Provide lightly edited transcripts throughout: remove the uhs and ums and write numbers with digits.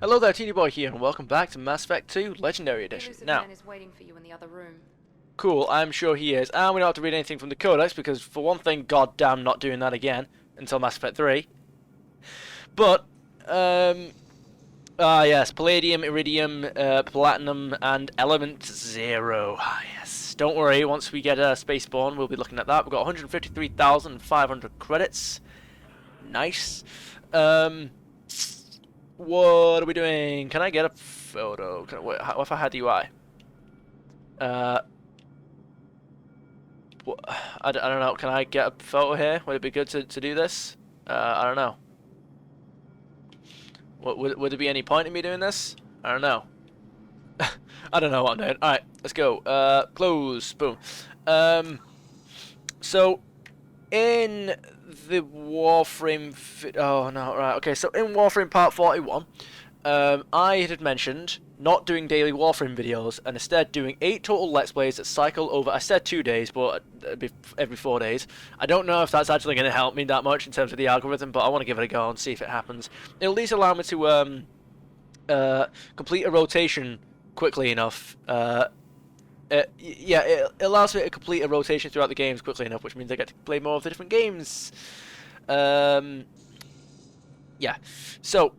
Hello there, Teeny Boy here, and welcome back to Mass Effect 2 Legendary Edition. Illusive Now, man is waiting for you in the other room. cool, I'm sure he is, and we don't have to read anything from the codex, because for one thing, goddamn not doing that again, until Mass Effect 3. But, yes, Palladium, Iridium, Platinum, and Element 0. Ah, yes. Don't worry, once we get Spaceborne, we'll be looking at that. We've got 153,500 credits. Nice. What are we doing? Can I get a photo? What if I had UI? I don't know. Can I get a photo here? Would it be good to do this? I don't know. Would there be any point in me doing this? I don't know. I don't know what I'm doing. Alright, let's go. Close. Boom. So, in the Warframe... Oh, no, right. Okay, so in Warframe Part 41, I had mentioned not doing daily Warframe videos and instead doing 8 total Let's Plays that cycle over... I said 2 days, but it'd be every 4 days. I don't know if that's actually going to help me that much in terms of the algorithm, but I want to give it a go and see if it happens. It'll at least allow me to complete a rotation quickly enough. Yeah, it allows me to complete a rotation throughout the games quickly enough, which means I get to play more of the different games. Yeah. So,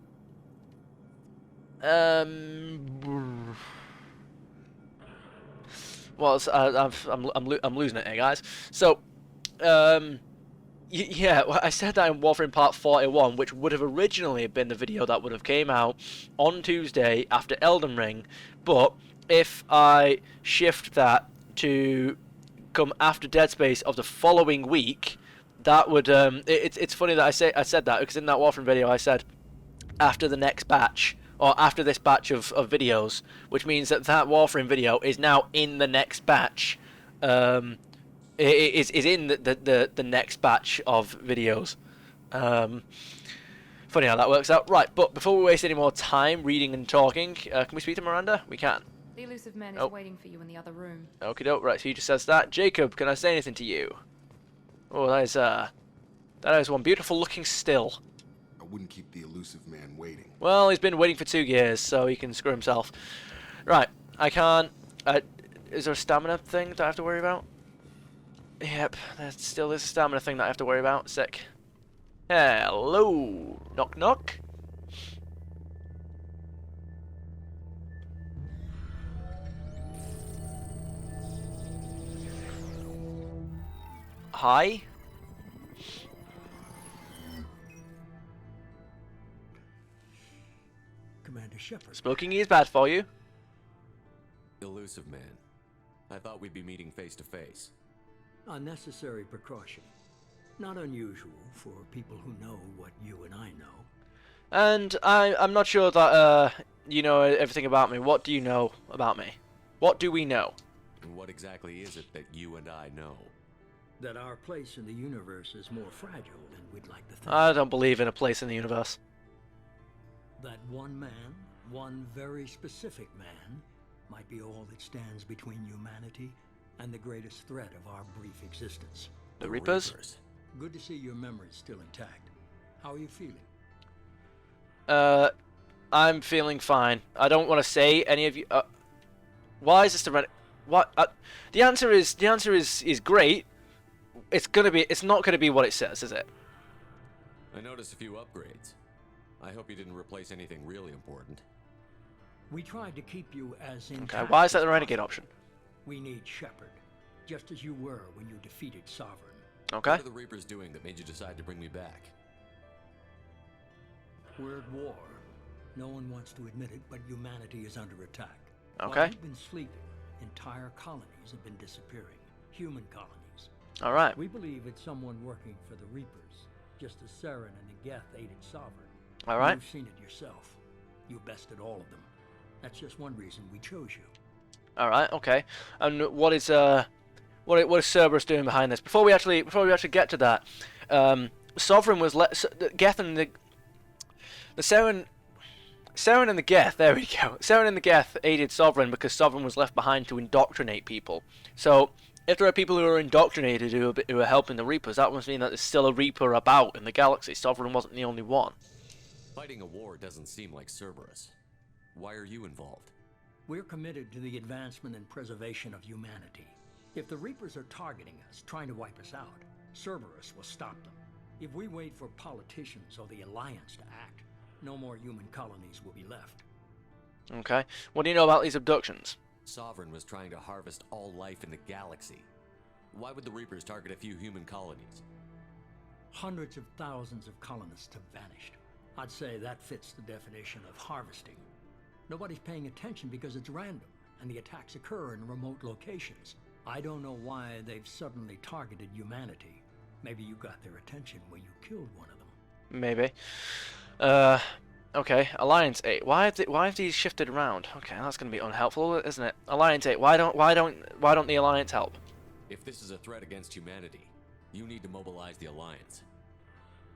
well, I'm losing it here, guys. So, yeah, well, I said that in Warframe Part 41, which would have originally been the video that would have came out on Tuesday after Elden Ring, but if I shift that to come after Dead Space of the following week, that would it's funny that I said that, because in that Warframe video I said after the next batch, or after this batch of videos, which means that Warframe video is now in the next batch. Is in the next batch of videos. Funny how that works out. Right, but before we waste any more time reading and talking, can we speak to Miranda? We can. The Illusive man is waiting for you in the other room. Okie doke, right, so he just says that. Jacob, can I say anything to you? Oh, that is one beautiful looking still. I wouldn't keep the Illusive man waiting. Well, he's been waiting for 2 years, so he can screw himself. Right, I can't... is there a stamina thing that I have to worry about? Yep, there still is a stamina thing that I have to worry about. Sick. Hello! Knock knock. Hi. Commander Shepard. Smoking is bad for you. Illusive man. I thought we'd be meeting face to face. A necessary precaution. Not unusual for people who know what you and I know. And I'm not sure that you know everything about me. What do you know about me? What do we know? And what exactly is it that you and I know? That our place in the universe is more fragile than we'd like to think. I don't believe in a place in the universe. That one man, one very specific man, might be all that stands between humanity and the greatest threat of our brief existence. The Reapers? Good to see your memory's still intact. How are you feeling? I'm feeling fine. I don't want to say any of you. Why is this the red? What? The answer is great. It's not gonna be what it says, is it? I noticed a few upgrades. I hope you didn't replace anything really important. We tried to keep you as intact. Okay. Why is that as the renegade possible. option? We need Shepard, just as you were when you defeated Sovereign. Okay. What are the Reapers doing that made you decide to bring me back? We're at war. No one wants to admit it, but humanity is under attack. Okay. While you've been sleeping, entire colonies have been disappearing. Human colonies. All right. We believe it's someone working for the Reapers, just as Saren and the Geth aided Sovereign. All right. You've seen it yourself. You bested all of them. That's just one reason we chose you. All right. Okay. And what is Cerberus doing behind this? Before we actually get to that, Sovereign was Geth and the Saren and the Geth. There we go. Saren and the Geth aided Sovereign because Sovereign was left behind to indoctrinate people. So if there are people who are indoctrinated who are helping the Reapers, that must mean that there's still a Reaper about in the galaxy. Sovereign wasn't the only one. Fighting a war doesn't seem like Cerberus. Why are you involved? We're committed to the advancement and preservation of humanity. If the Reapers are targeting us, trying to wipe us out, Cerberus will stop them. If we wait for politicians or the Alliance to act, no more human colonies will be left. Okay. What do you know about these abductions? Sovereign was trying to harvest all life in the galaxy. Why would the Reapers target a few human colonies? Hundreds of thousands of colonists have vanished. I'd say that fits the definition of harvesting. Nobody's paying attention because it's random, and the attacks occur in remote locations. I don't know why they've suddenly targeted humanity. Maybe you got their attention when you killed one of them. Maybe. Okay. Alliance 8. Why have these shifted around? Okay, that's going to be unhelpful, isn't it? Alliance 8. Why don't the Alliance help? If this is a threat against humanity, you need to mobilize the Alliance.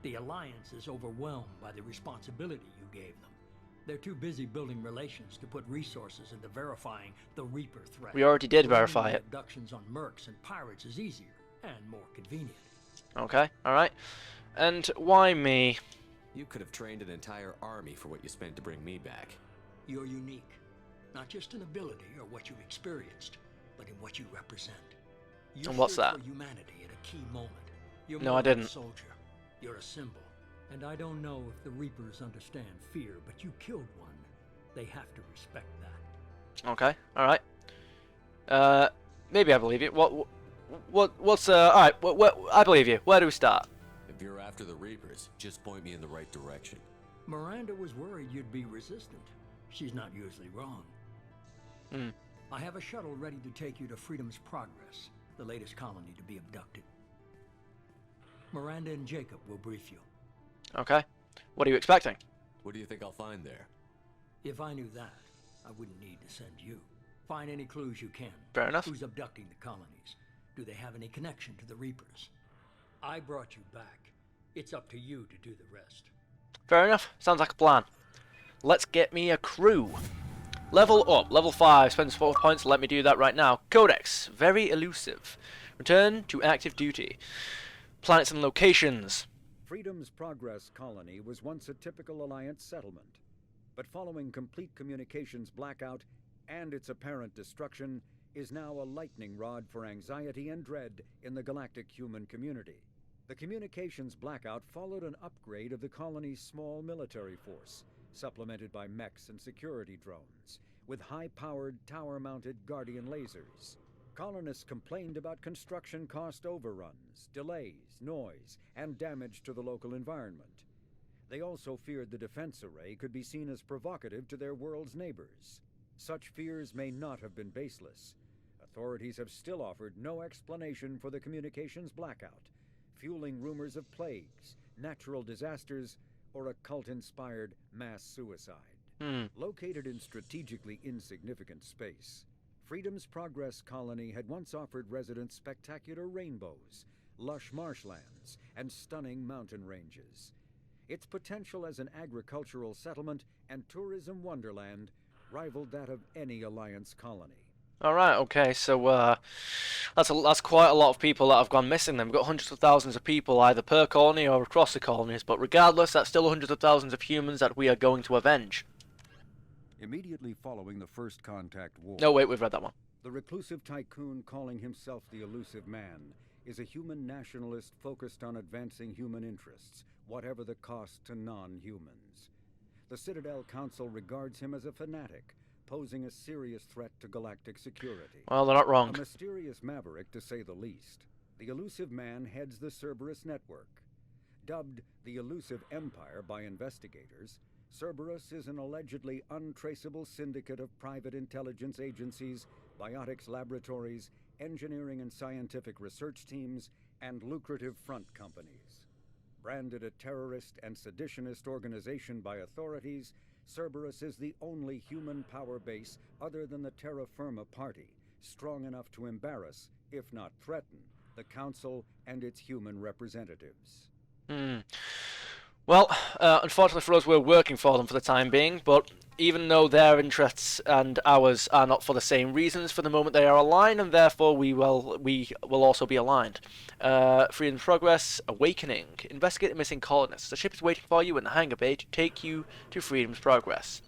The Alliance is overwhelmed by the responsibility you gave them. They're too busy building relations to put resources into verifying the Reaper threat. We already did Blaming verify the it. Abductions on mercs and pirates is easier and more convenient. Okay, alright. And why me? You could have trained an entire army for what you spent to bring me back. You're unique, not just in ability or what you've experienced, but in what you represent. You And what's stood that? for humanity at a key moment. You're No, more I than a didn't. soldier. You're a symbol. And I don't know if the Reapers understand fear, but you killed one. They have to respect that. Okay, alright. Maybe I believe you. What's alright, I believe you. Where do we start? If you're after the Reapers, just point me in the right direction. Miranda was worried you'd be resistant. She's not usually wrong. Hmm. I have a shuttle ready to take you to Freedom's Progress, the latest colony to be abducted. Miranda and Jacob will brief you. Okay. What are you expecting? What do you think I'll find there? If I knew that, I wouldn't need to send you. Find any clues you can. Fair enough. Who's abducting the colonies? Do they have any connection to the Reapers? I brought you back. It's up to you to do the rest. Fair enough. Sounds like a plan. Let's get me a crew. Level up. Level 5. Spends 4 points. Let me do that right now. Codex. Very elusive. Return to active duty. Planets and locations. Freedom's Progress colony was once a typical Alliance settlement, but following complete communications blackout and its apparent destruction, is now a lightning rod for anxiety and dread in the galactic human community. The communications blackout followed an upgrade of the colony's small military force, supplemented by mechs and security drones, with high-powered, tower-mounted Guardian lasers. Colonists complained about construction cost overruns, delays, noise, and damage to the local environment. They also feared the defense array could be seen as provocative to their world's neighbors. Such fears may not have been baseless. Authorities have still offered no explanation for the communications blackout, fueling rumors of plagues, natural disasters, or a cult-inspired mass suicide. Located in strategically insignificant space, Freedom's Progress colony had once offered residents spectacular rainbows, lush marshlands, and stunning mountain ranges. Its potential as an agricultural settlement and tourism wonderland rivaled that of any Alliance colony. Alright, okay, so that's quite a lot of people that have gone missing then. We've got hundreds of thousands of people either per colony or across the colonies, but regardless, that's still hundreds of thousands of humans that we are going to avenge. Immediately following the First Contact War, No, wait, we've read that one. the reclusive tycoon calling himself the Illusive Man is a human nationalist focused on advancing human interests, whatever the cost to non-humans. The Citadel Council regards him as a fanatic, posing a serious threat to galactic security. Well, they're not A wrong. mysterious maverick, to say the least. The Illusive Man heads the Cerberus network. Dubbed the Illusive Empire by investigators, Cerberus is an allegedly untraceable syndicate of private intelligence agencies, biotics laboratories, engineering and scientific research teams, and lucrative front companies. Branded a terrorist and seditionist organization by authorities, Cerberus is the only human power base other than the Terra Firma Party, strong enough to embarrass, if not threaten, the Council and its human representatives. Well, unfortunately for us, we're working for them for the time being, but even though their interests and ours are not for the same reasons, for the moment they are aligned, and therefore we will also be aligned. Freedom's Progress, Awakening. Investigate the missing colonists. The ship is waiting for you in the hangar bay to take you to Freedom's Progress.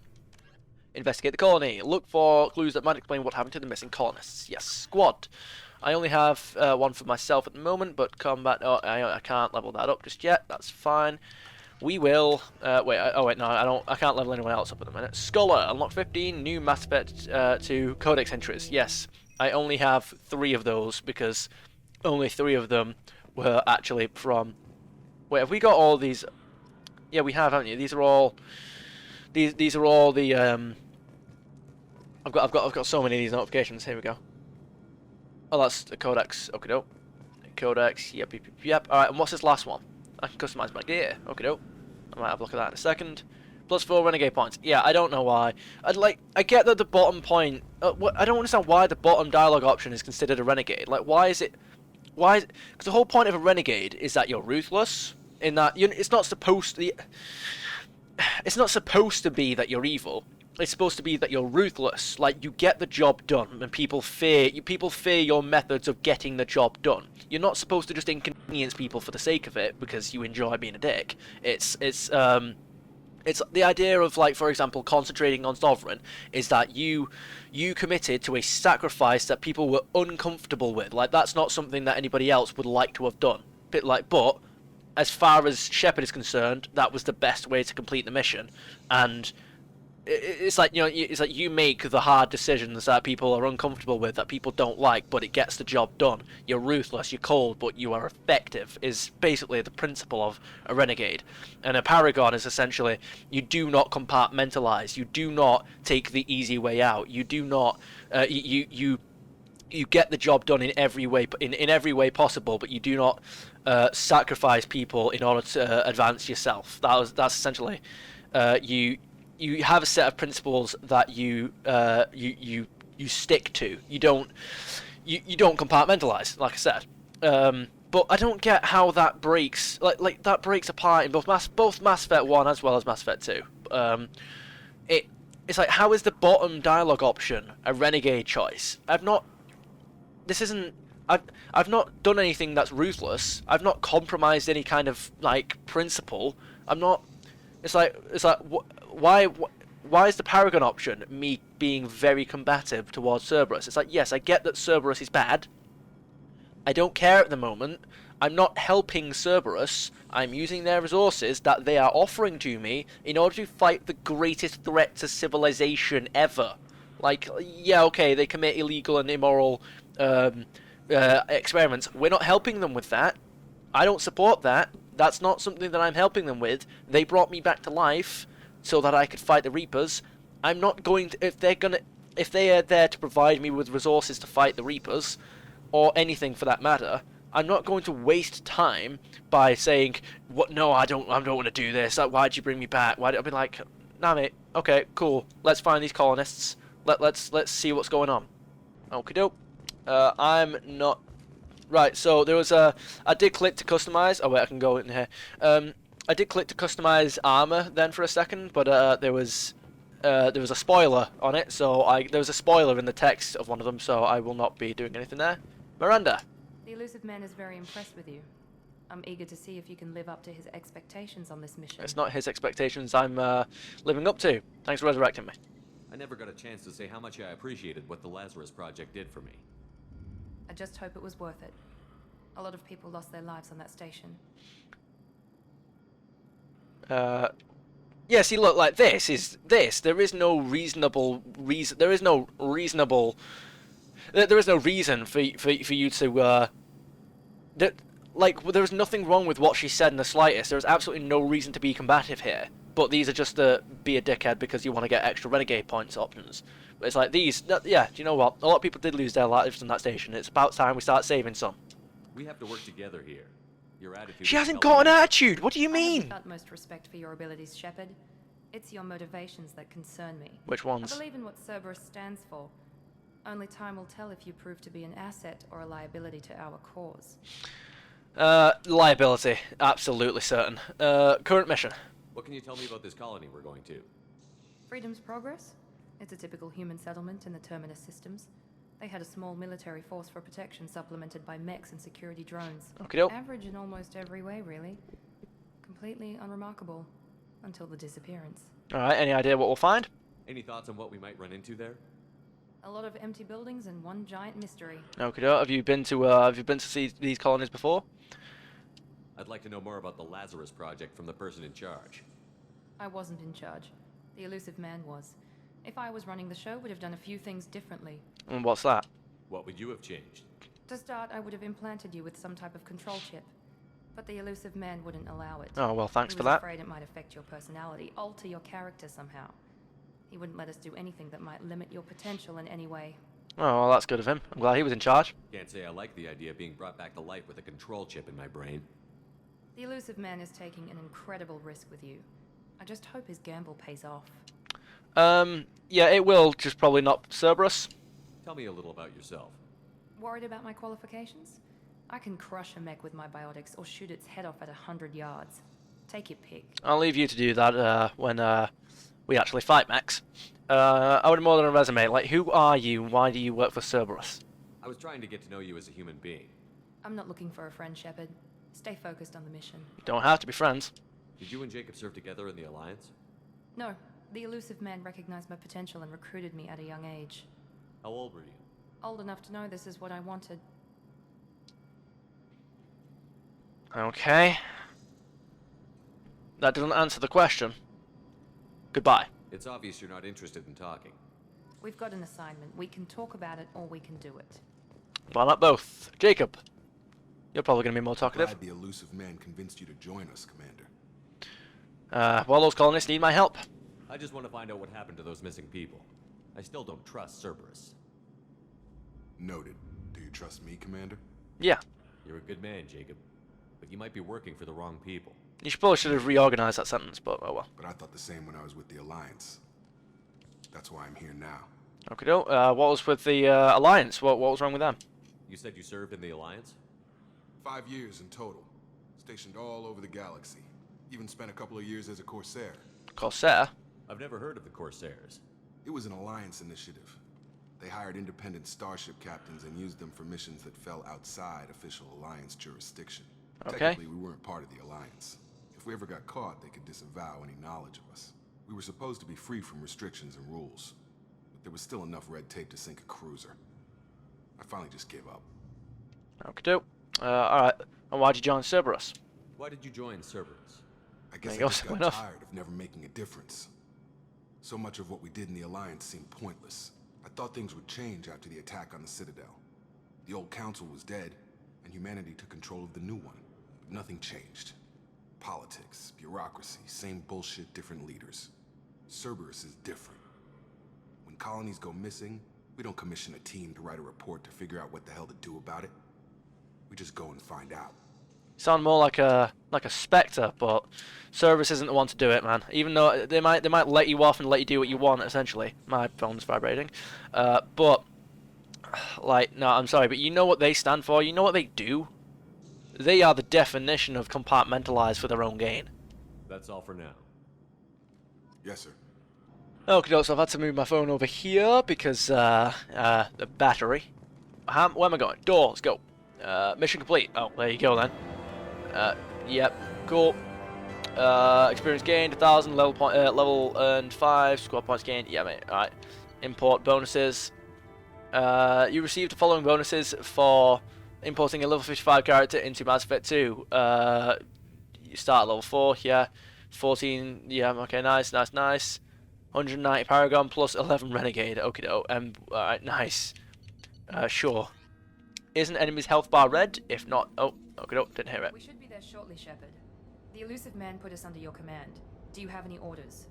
Investigate the colony. Look for clues that might explain what happened to the missing colonists. Yes, squad. I only have one for myself at the moment, but combat... Oh, I can't level that up just yet. That's fine. We will... wait, no, I can't level anyone else up at the minute. Scholar. Unlock 15 new Mass Effect 2 Codex entries. Yes, I only have 3 of those, because only 3 of them were actually from... Wait, have we got all these... Yeah, we have, haven't you? These are all... These are all the... I've got so many of these notifications. Here we go. Oh, that's the Codex. Okay, doke. Codex. Yep. All right. And what's this last one? I can customize my gear. Okay, doke. I might have a look at that in a second. +4 renegade points. Yeah, I don't know why. I get that the bottom point. I don't understand why the bottom dialogue option is considered a renegade. Like, why is it? Why? Because the whole point of a renegade is that you're ruthless. In that it's not supposed to. It's not supposed to be that you're evil. It's supposed to be that you're ruthless. Like, you get the job done, and people fear your methods of getting the job done. You're not supposed to just inconvenience people for the sake of it because you enjoy being a dick. It's the idea of, like, for example, concentrating on Sovereign is that you committed to a sacrifice that people were uncomfortable with. Like, that's not something that anybody else would like to have done. But as far as Shepard is concerned, that was the best way to complete the mission, and it's like, it's like you make the hard decisions that people are uncomfortable with, that people don't like, but it gets the job done. You're ruthless, you're cold, but you are effective, is basically the principle of a renegade. And a paragon is essentially, you do not compartmentalize, you do not take the easy way out, you do not, you get the job done in every way, in every way possible, but you do not sacrifice people in order to advance yourself. That's essentially, you have a set of principles that you stick to. You don't compartmentalize, like I said. But I don't get how that breaks. Like that breaks apart in both Mass Effect 1 as well as Mass Effect 2. It's like, how is the bottom dialogue option a renegade choice? I've not done anything that's ruthless. I've not compromised any kind of, like, principle. I'm not. It's like why is the Paragon option me being very combative towards Cerberus? It's like, yes, I get that Cerberus is bad. I don't care at the moment. I'm not helping Cerberus. I'm using their resources that they are offering to me in order to fight the greatest threat to civilization ever. Like, yeah, okay, they commit illegal and immoral experiments. We're not helping them with that. I don't support that. That's not something that I'm helping them with. They brought me back to life so that I could fight the Reapers. I'm not going to, if they are there to provide me with resources to fight the Reapers, or anything for that matter, I'm not going to waste time by saying, "What? No, I don't want to do this. Why'd you bring me back?" I'll be like, "Nah, mate. Okay, cool. Let's find these colonists. Let's see what's going on." Okie doke. I'm not. Right, so there was I did click to customize. Oh wait, I can go in here. I did click to customize armor then for a second, but there was a spoiler on it, so there was a spoiler in the text of one of them, so I will not be doing anything there. Miranda. The Illusive Man is very impressed with you. I'm eager to see if you can live up to his expectations on this mission. It's not his expectations I'm living up to. Thanks for resurrecting me. I never got a chance to say how much I appreciated what the Lazarus Project did for me. I just hope it was worth it. A lot of people lost their lives on that station. Yeah, see, look, like, there is no reasonable reason, there is no reason for you to, there is nothing wrong with what she said in the slightest. There is absolutely no reason to be combative here. But these are just to be a dickhead because you want to get extra renegade points options. But it's like yeah, do you know what? A lot of people did lose their lives on that station. It's about time we start saving some. We have to work together here. Your attitude. She hasn't got an attitude. What do you mean? I have the utmost respect for your abilities, Shepard. It's your motivations that concern me. Which ones? I believe in what Cerberus stands for. Only time will tell if you prove to be an asset or a liability to our cause. Liability, absolutely certain. Current mission. What can you tell me about this colony we're going to? Freedom's Progress? It's a typical human settlement in the Terminus systems. They had a small military force for protection supplemented by mechs and security drones. Okey-doke. Average in almost every way, really. Completely unremarkable. Until the disappearance. Alright, any idea what we'll find? Any thoughts on what we might run into there? A lot of empty buildings and one giant mystery. Okey-doke. Have you been to see these colonies before? I'd like to know more about the Lazarus Project from the person in charge. I wasn't in charge. The Illusive Man was. If I was running the show, would have done a few things differently. And what's that? What would you have changed? To start, I would have implanted you with some type of control chip. But the Illusive Man wouldn't allow it. Oh, well, thanks He for was that. afraid it might affect your personality, alter your character somehow. He wouldn't let us do anything that might limit your potential in any way. Oh, well, that's good of him. I'm glad he was in charge. Can't say I like the idea of being brought back to life with a control chip in my brain. The Illusive Man is taking an incredible risk with you. I just hope his gamble pays off. Yeah, it will, just probably not Cerberus. Tell me a little about yourself. Worried about my qualifications? I can crush a mech with my biotics or shoot its head off at 100 yards. Take your pick. I'll leave you to do that when we actually fight mechs. I would more than a resume. Like, who are you? Why do you work for Cerberus? I was trying to get to know you as a human being. I'm not looking for a friend, Shepard. Stay focused on the mission. You don't have to be friends. Did you and Jacob serve together in the Alliance? No, the Illusive Man recognized my potential and recruited me at a young age. How old were you? Old enough to know this is what I wanted. Okay. That doesn't answer the question. Goodbye. It's obvious you're not interested in talking. We've got an assignment. We can talk about it or we can do it. Why not both? Jacob, you're probably going to be more talkative. Glad the Illusive Man convinced you to join us, Commander. Well, those colonists need my help. I just want to find out what happened to those missing people. I still don't trust Cerberus. Noted. Do you trust me, Commander? Yeah. You're a good man, Jacob. But you might be working for the wrong people. You probably should have reorganized that sentence, but oh well. But I thought the same when I was with the Alliance. That's why I'm here now. Okay, what was with the Alliance? What was wrong with them? You said you served in the Alliance? 5 years in total. Stationed all over the galaxy. Even spent a couple of years as a Corsair. Corsair? I've never heard of the Corsairs. It was an Alliance initiative. They hired independent starship captains and used them for missions that fell outside official Alliance jurisdiction. Okay. Technically, we weren't part of the Alliance. If we ever got caught, they could disavow any knowledge of us. We were supposed to be free from restrictions and rules. But there was still enough red tape to sink a cruiser. I finally just gave up. Okay, alright. And why'd you join Cerberus? Why did you join Cerberus? I guess There you I go, just simple got enough. tired of never making a difference. So much of what we did in the Alliance seemed pointless. I thought things would change after the attack on the Citadel. The old council was dead, and humanity took control of the new one. But nothing changed. Politics, bureaucracy, same bullshit, different leaders. Cerberus is different. When colonies go missing, we don't commission a team to write a report to figure out what the hell to do about it. We just go and find out. You sound more like a Spectre, but Cerberus isn't the one to do it, man. Even though they might let you off and let you do what you want, essentially. My phone's vibrating. But like, no, I'm sorry, but you know what they stand for? You know what they do? They are the definition of compartmentalized for their own gain. That's all for now. Yes, sir. Okay, so I've had to move my phone over here because the battery. Where am I going? Doors, go. Mission complete. Oh, there you go then. Yep, cool. Experience gained 1,000, level earned 5, squad points gained. Yeah, mate. All right. Import bonuses. You received the following bonuses for importing a level 55 character into Mass Effect 2. You start at level 4, yeah. 14, yeah, okay, nice. 190 Paragon plus 11 Renegade. Okie doke. Alright, nice. Sure. Isn't enemy's health bar red? If not, oh, okie doke, didn't hear it. We should be there shortly, Shepard. The Illusive Man put us under your command. Do you have any orders?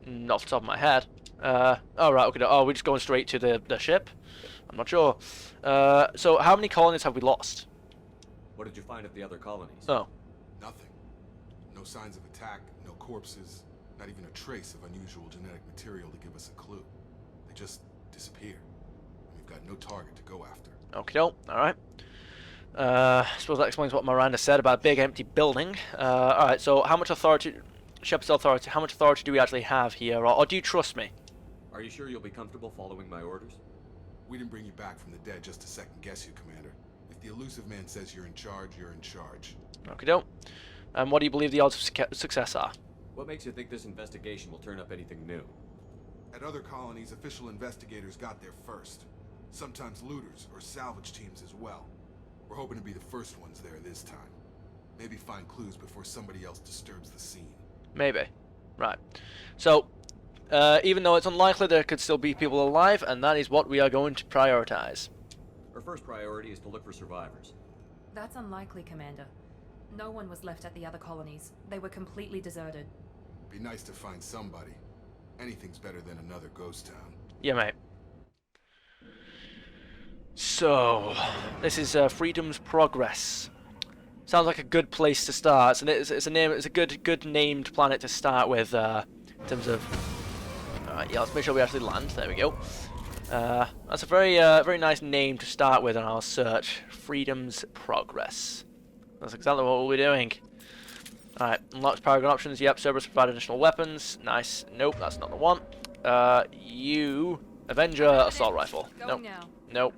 Not off the top of my head. Alright, okay, oh, we're just going straight to the ship? I'm not sure. So how many colonies have we lost? What did you find at the other colonies? Oh. Nothing. No signs of attack, no corpses, not even a trace of unusual genetic material to give us a clue. They just disappear. And we've got no target to go after. Okie doke, alright. I suppose that explains what Miranda said about a big empty building. Alright, so how much authority Shepherd's authority. How much authority do we actually have here, or do you trust me? Are you sure you'll be comfortable following my orders? We didn't bring you back from the dead just to second guess you, Commander. If the Illusive Man says you're in charge, you're in charge. Okay, don't. And what do you believe the odds of success are? What makes you think this investigation will turn up anything new? At other colonies, official investigators got there first. Sometimes looters or salvage teams as well. We're hoping to be the first ones there this time. Maybe find clues before somebody else disturbs the scene. Maybe. Right. So, even though it's unlikely, there could still be people alive, and that is what we are going to prioritize. Our first priority is to look for survivors. That's unlikely, Commander. No one was left at the other colonies. They were completely deserted. Be nice to find somebody. Anything's better than another ghost town. Yeah, mate. So, this is Freedom's Progress. Sounds like a good place to start. It's a good named planet to start with in terms of. Yeah, let's make sure we actually land. There we go. That's a very nice name to start with on our search. Freedom's Progress. That's exactly what we'll be doing. Alright, unlocks Paragon options. Yep, Cerberus provide additional weapons. Nice. Nope, that's not the one. You Avenger assault rifle. Nope. Nope.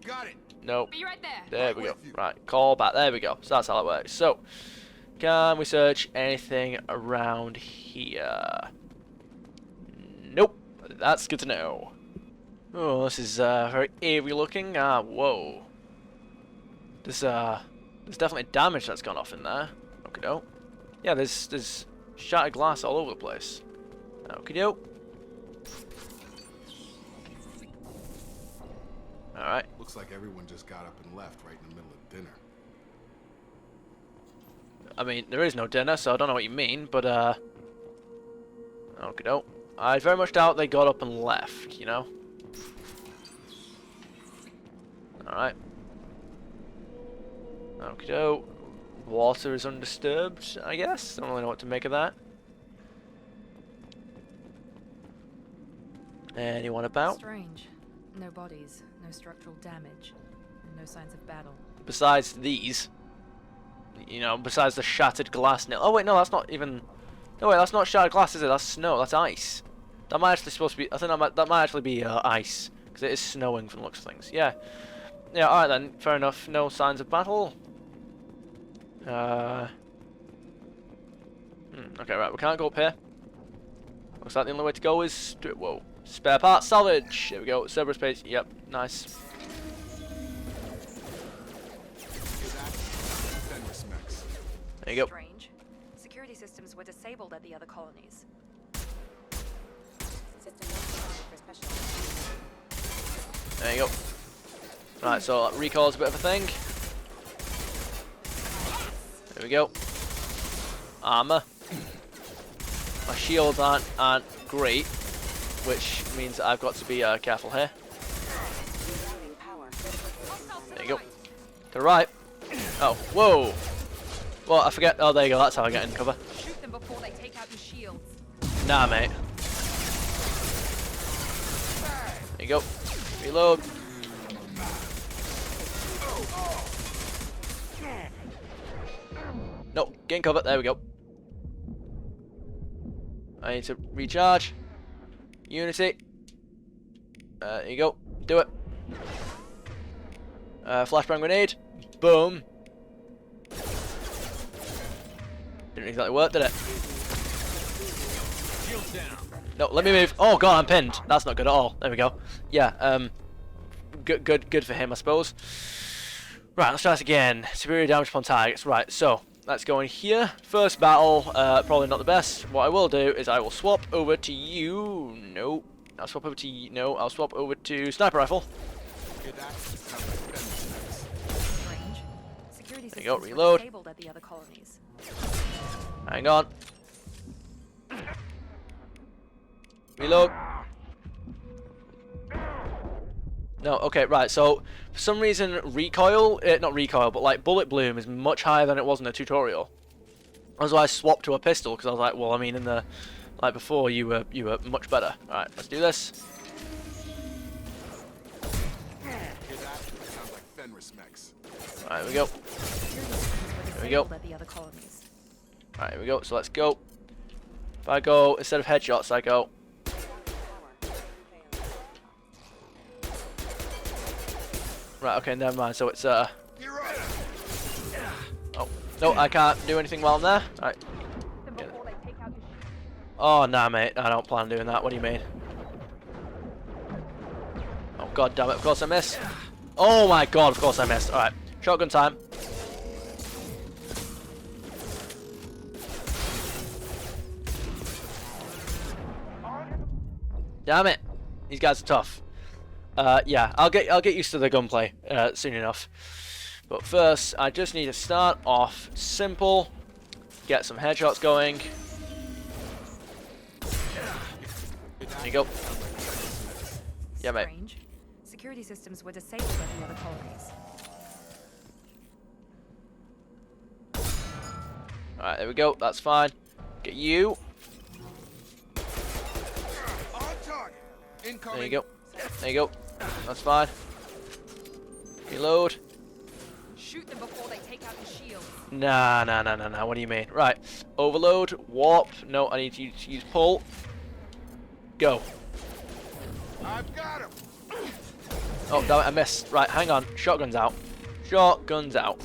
Got it. Nope. Be right there. There we go. Right, call back. There we go. So that's how it works. So, can we search anything around here? Nope. That's good to know. Oh, this is very eerie looking. Whoa. There's definitely damage that's gone off in there. Okay, doke. Yeah, there's shattered glass all over the place. Okay, doke. Alright. Looks like everyone just got up and left right in the middle of dinner. I mean, there is no dinner, so I don't know what you mean, but okay, doke. I very much doubt they got up and left, you know? Alright. Okay, doke. Water is undisturbed, I guess. Don't really know what to make of that. Anyone about? Strange. No bodies, no structural damage, and no signs of battle. Besides these. You know, besides the shattered glass nail. Oh wait, no, that's not even... No wait, that's not shattered glass, is it? That's snow, that's ice. That might actually supposed to be... I think that might actually be ice. Because it is snowing from the looks of things. Yeah. Yeah, alright then. Fair enough. No signs of battle. Okay, right, we can't go up here. Looks like the only way to go is... Whoa. Spare parts salvage. There we go. Cerberus space. Yep, nice. There you go. Strange. Security systems were disabled at the other colonies. There you go. Right, so recall's a bit of a thing. There we go. Armor. My shields aren't great, which means I've got to be careful here. There you go. To the right. Oh, whoa. Well, I forget. Oh, there you go. That's how I get in cover. Shoot them before they take out your shields. Nah, mate. There you go. Reload. No, get in cover. There we go. I need to recharge. Unity. There you go. Do it. Flashbang grenade. Boom. Didn't exactly work, did it? No, let me move. Oh god, I'm pinned. That's not good at all. There we go. Yeah, good for him, I suppose. Right, let's try this again. Superior damage upon targets. Right, so let's go in here. First battle, probably not the best. What I will do is I will swap over to you. No, I'll swap over to you. No, I'll swap over to sniper rifle. Strange. Security There you go. systems were Reload. disabled at the other colonies. Hang on. Reload. No, okay, right, so for some reason recoil, not recoil, but like bullet bloom is much higher than it was in the tutorial. That's why I swapped to a pistol, because I was like, well, I mean, in the, like before, you were much better. Alright, let's do this. Alright, here we go. There we go. At the other colonies. Alright, here we go, so let's go. If I go, instead of headshots, I go... Right, okay, never mind. So it's, Oh, no, I can't do anything while I'm there. Right. Oh, nah, mate. I don't plan on doing that. What do you mean? Oh, god damn it. Of course I missed. Oh my god, of course I missed. Alright. Shotgun time. Damn it. These guys are tough. Yeah, I'll get used to the gunplay soon enough. But first, I just need to start off simple. Get some headshots going. There you go. Yeah, mate. Strange. Security systems were disabled at the other colonies. Alright, there we go. That's fine. Get you. There you go. There you go. That's fine. Reload. Shoot them before they take out the shield. Nah. What do you mean? Right. Overload. Warp. No, I need to use pull. Go. I've got him. Oh, damn it, I missed. Right, hang on. Shotgun's out. Shotgun's out.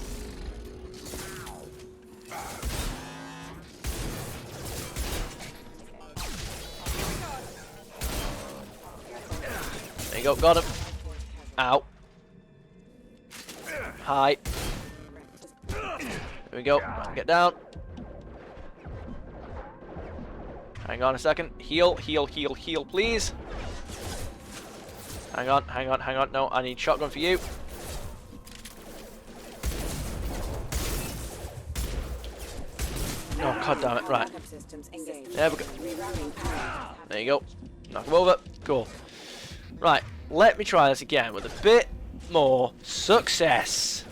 There you go, got him. Ow. Hi. There we go. Get down. Hang on a second. Heal, please. Hang on. No, I need shotgun for you. Oh, god damn it. Right. There we go. There you go. Knock him over. Cool. Right. Let me try this again with a bit more success.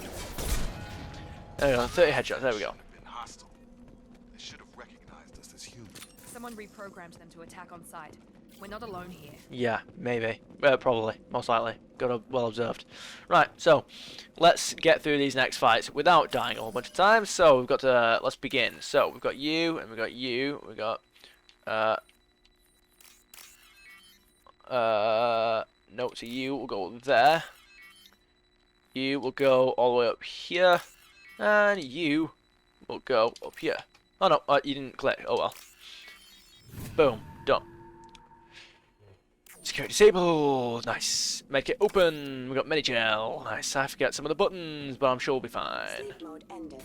There we go. 30 headshots. There we go. They should have recognized us as human. Someone reprogrammed them to attack on sight. We're not alone here. Yeah, maybe. Probably. Most likely. Well observed. Right, so let's get through these next fights without dying a whole bunch of times. So we've got to... Let's begin. So we've got you, and we've got you. We've got... No, so you will go there. You will go all the way up here. And you will go up here. Oh no, you didn't click. Oh well. Boom. Done. Security disabled. Nice. Make it open. We got mini gel. Nice. I forget some of the buttons, but I'm sure we'll be fine. Safe mode ended.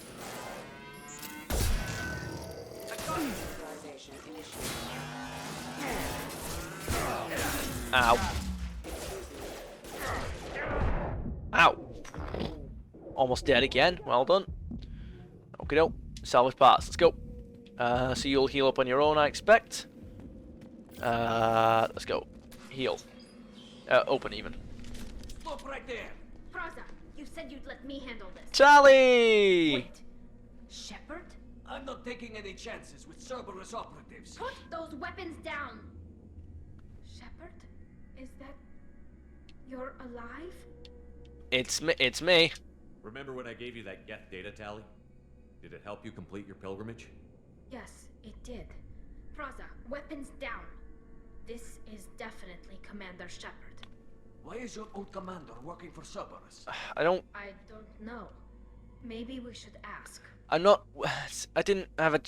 Ow. Ow. Almost dead again. Well done. Okay, doke. Salvage parts. Let's go. So you'll heal up on your own, I expect. Let's go. Heal. Open even. Stop right there! Praza, you said you'd let me handle this. Charlie! Wait. Shepard? I'm not taking any chances with Cerberus operatives. Put those weapons down! Shepard? Is that... You're alive? It's me. Remember when I gave you that Geth data tally? Did it help you complete your pilgrimage? Yes, it did. Praza, weapons down. This is definitely Commander Shepard. Why is your old commander working for Cerberus? I don't know. Maybe we should ask. I'm not... I didn't have a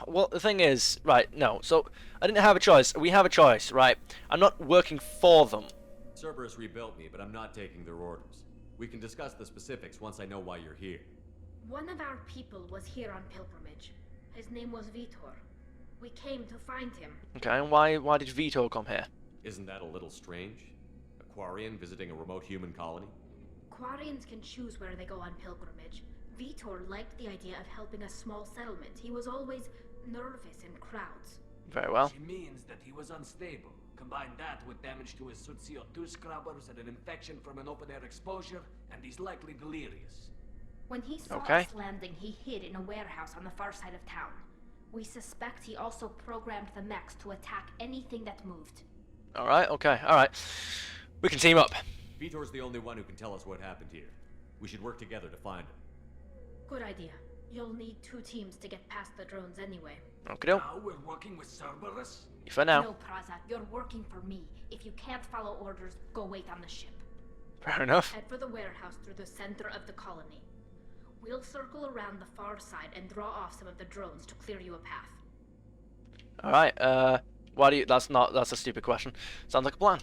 well, the thing is... Right, no. So, I didn't have a choice. We have a choice, right? I'm not working for them. Cerberus rebuilt me, but I'm not taking their orders. We can discuss the specifics once I know why you're here. One of our people was here on pilgrimage. His name was Vitor. We came to find him. Okay, and why did Vito come here? Isn't that a little strange? A Quarian visiting a remote human colony? Quarians can choose where they go on pilgrimage. Vitor liked the idea of helping a small settlement. He was always nervous in crowds. Very well. Which means that he was unstable. Combine that with damage to his suit CO2 scrubbers and an infection from an open-air exposure, and he's likely delirious. When he saw Okay. us landing, he hid in a warehouse on the far side of town. We suspect he also programmed the mechs to attack anything that moved. Alright, okay, alright. We can team up. Vitor's the only one who can tell us what happened here. We should work together to find him. Good idea. You'll need 2 teams to get past the drones anyway. Okay, no. Now we're working with Cerberus? For now. No, Praza, you're working for me. If you can't follow orders, go wait on the ship. Fair enough. Head for the warehouse through the center of the colony. We'll circle around the far side and draw off some of the drones to clear you a path. Alright, why do you... That's a stupid question. Sounds like a plan.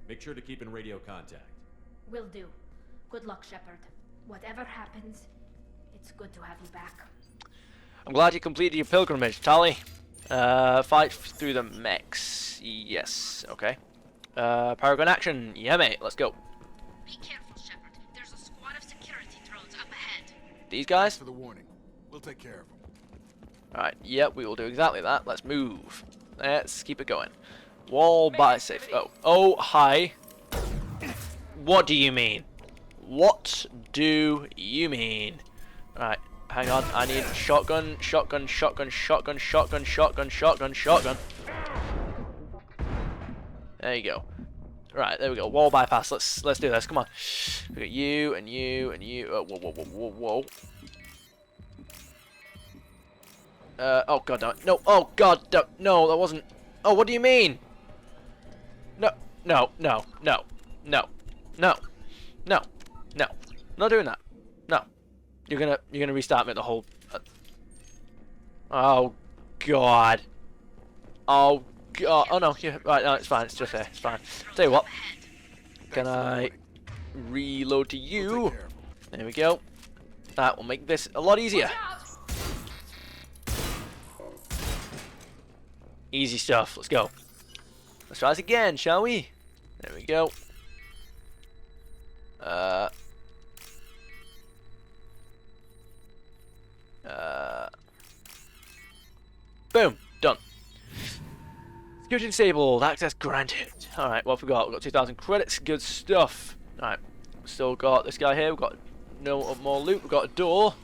Make sure to keep in radio contact. Will do. Good luck, Shepard. Whatever happens, it's good to have you back. I'm glad you completed your pilgrimage, Tally. Fight through the mechs. Yes, okay. Paragon action. Yeah, mate, let's go. Be careful, Shepard. There's a squad of security drones up ahead. These guys? Thanks for the warning. We'll take care of them. Alright, yep, we will do exactly that. Let's move. Let's keep it going. Wall by safe. Oh, hi. What do you mean? What do you mean? Alright, hang on. I need shotgun, shotgun, shotgun, shotgun, shotgun, shotgun, shotgun, shotgun. There you go. Right, there we go. Wall bypass. Let's do this. Come on. We got you and you and you. Oh, whoa, whoa, whoa, whoa, whoa. Oh god, no. No. Oh god, no, that wasn't. Oh, what do you mean? No, no, no, no, no, no, no, no. Not doing that. No. You're gonna restart me the whole. Oh god. Oh god. Oh no. Yeah. Right. No, it's fine. It's just there. It's fine. Tell you what. Can I reload to you? There we go. That will make this a lot easier. Easy stuff. Let's go. Let's try this again, shall we? There we go. Boom. Done. Security disabled. Access granted. Alright, what have we got? We've got 2,000 credits. Good stuff. Alright. We've still got this guy here. We've got no more loot. We've got a door.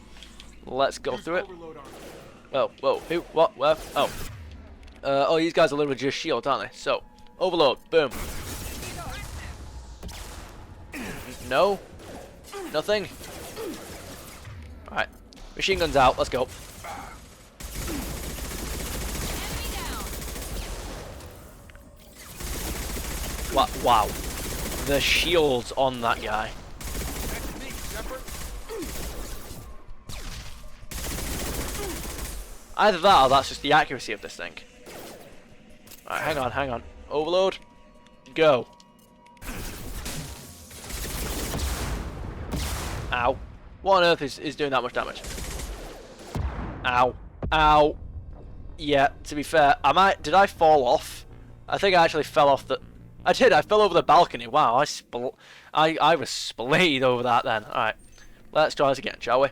Let's go through it. Oh, whoa. Who? What? Where? Oh. Oh, these guys are literally just shields, aren't they? So, overload. Boom. No. Nothing. Alright. Machine guns out. Let's go. Wow. The shields on that guy. Either that or that's just the accuracy of this thing. Alright, hang on. Overload. Go. Ow. What on earth is doing that much damage? Ow. Ow. Yeah, to be fair, did I fall off? I think I actually fell off the... I did, I fell over the balcony. Wow, I was splayed over that then. Alright. Let's try this again, shall we?